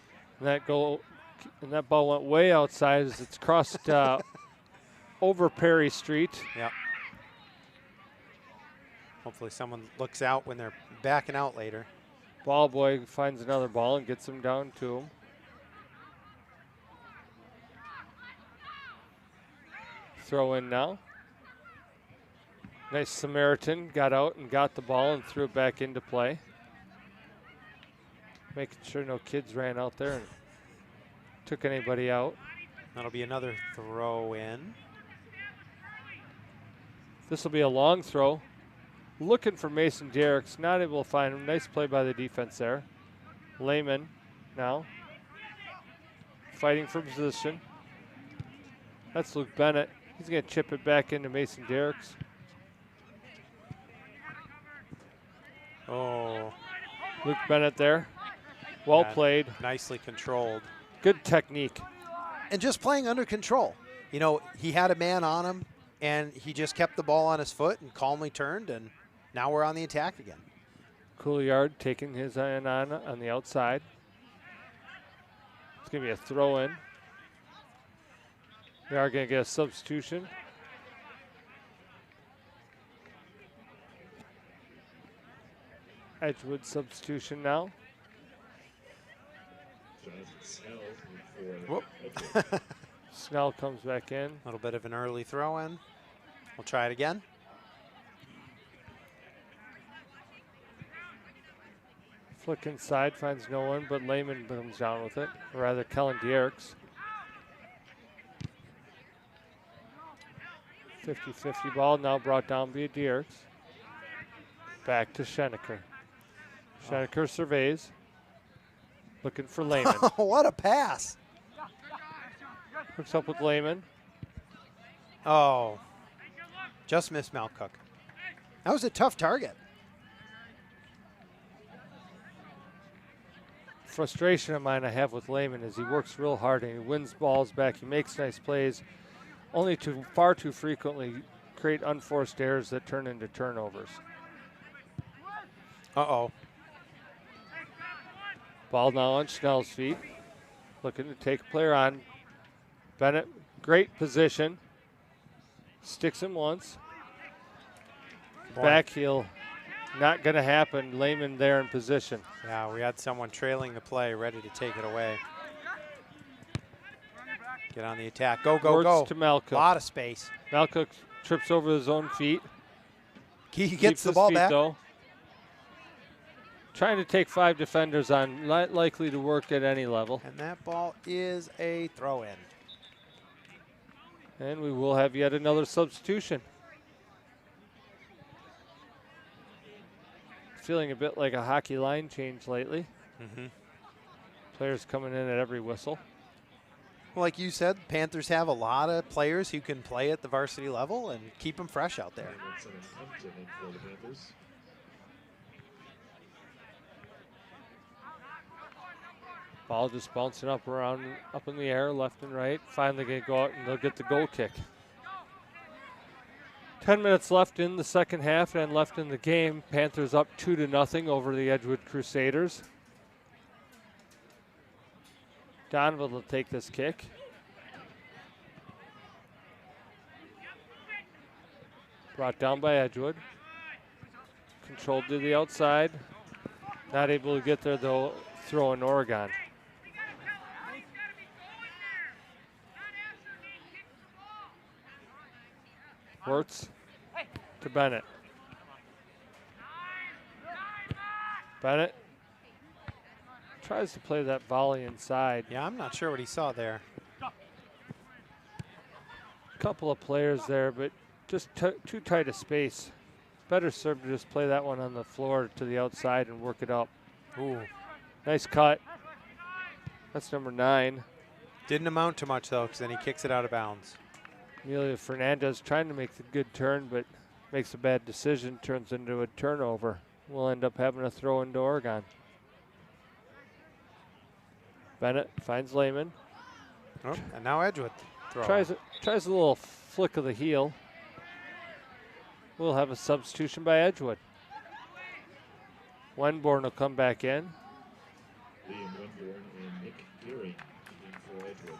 And that ball went way outside as it's crossed over Perry Street. Yep. Hopefully someone looks out when they're backing out later. Ball boy finds another ball and gets him down to him. Throw in now. Nice Samaritan, got out and got the ball and threw it back into play. Making sure no kids ran out there and took anybody out. That'll be another throw in. This will be a long throw. Looking for Mason Derricks, not able to find him. Nice play by the defense there. Lehman now fighting for position. That's Luke Bennett. He's going to chip it back into Mason Derricks. Oh. Luke Bennett there. Well Yeah, played. Nicely controlled. Good technique. And just playing under control. You know, he had a man on him, and he just kept the ball on his foot and calmly turned, and now we're on the attack again. Couillard taking his iron on the outside. It's going to be a throw in. We are going to get a substitution. Edgewood substitution now. Whoop. Snell comes back in. A little bit of an early throw in. We'll try it again. Flick inside, finds no one, but Lehman comes down with it, or rather Kellen Dierks. 50-50 ball, now brought down via Dierks. Back to Schenecker. Schenecker surveys, looking for Lehman. What a pass. Hooks up with Lehman. Oh, just missed Malcook. That was a tough target. Frustration of mine I have with Lehman is he works real hard and he wins balls back. He makes nice plays, only to far too frequently create unforced errors that turn into turnovers. Uh-oh. Ball now on Schnell's feet. Looking to take a player on. Bennett, great position. Sticks him once. Back heel, not going to happen. Lehman there in position. Yeah, we had someone trailing the play, ready to take it away. Get on the attack. Go, go, Wirtz go. to Malcook. A lot of space. Malcook trips over his own feet. He Keeps gets the his ball feet, back. though. Trying to take 5 defenders on, not likely to work at any level. And that ball is a throw-in. And we will have yet another substitution. Feeling a bit like a hockey line change lately. Mm-hmm. Players coming in at every whistle. Well, like you said, Panthers have a lot of players who can play at the varsity level and keep them fresh out there. Ball just bouncing up in the air, left and right. Finally going to go out and they'll get the goal kick. 10 minutes left in the second half and left in the game. Panthers up 2-0 over the Edgewood Crusaders. Donovan will take this kick. Brought down by Edgewood. Controlled to the outside. Not able to get there though, throw in Oregon. Wirtz to Bennett. Bennett Tries to play that volley inside. Yeah, I'm not sure what he saw there. Couple of players there, but just too tight a space. Better serve to just play that one on the floor to the outside and work it up. Ooh. Nice cut. That's number 9. Didn't amount to much, though, because then he kicks it out of bounds. Emilio Fernandez trying to make the good turn, but makes a bad decision, turns into a turnover. We'll end up having a throw into Oregon. Bennett finds Lehman. Oh, and now Edgewood throw. Tries a little flick of the heel. We'll have a substitution by Edgewood. Wenborn will come back in. Liam Winborn and Nick Gearing in for Edgewood.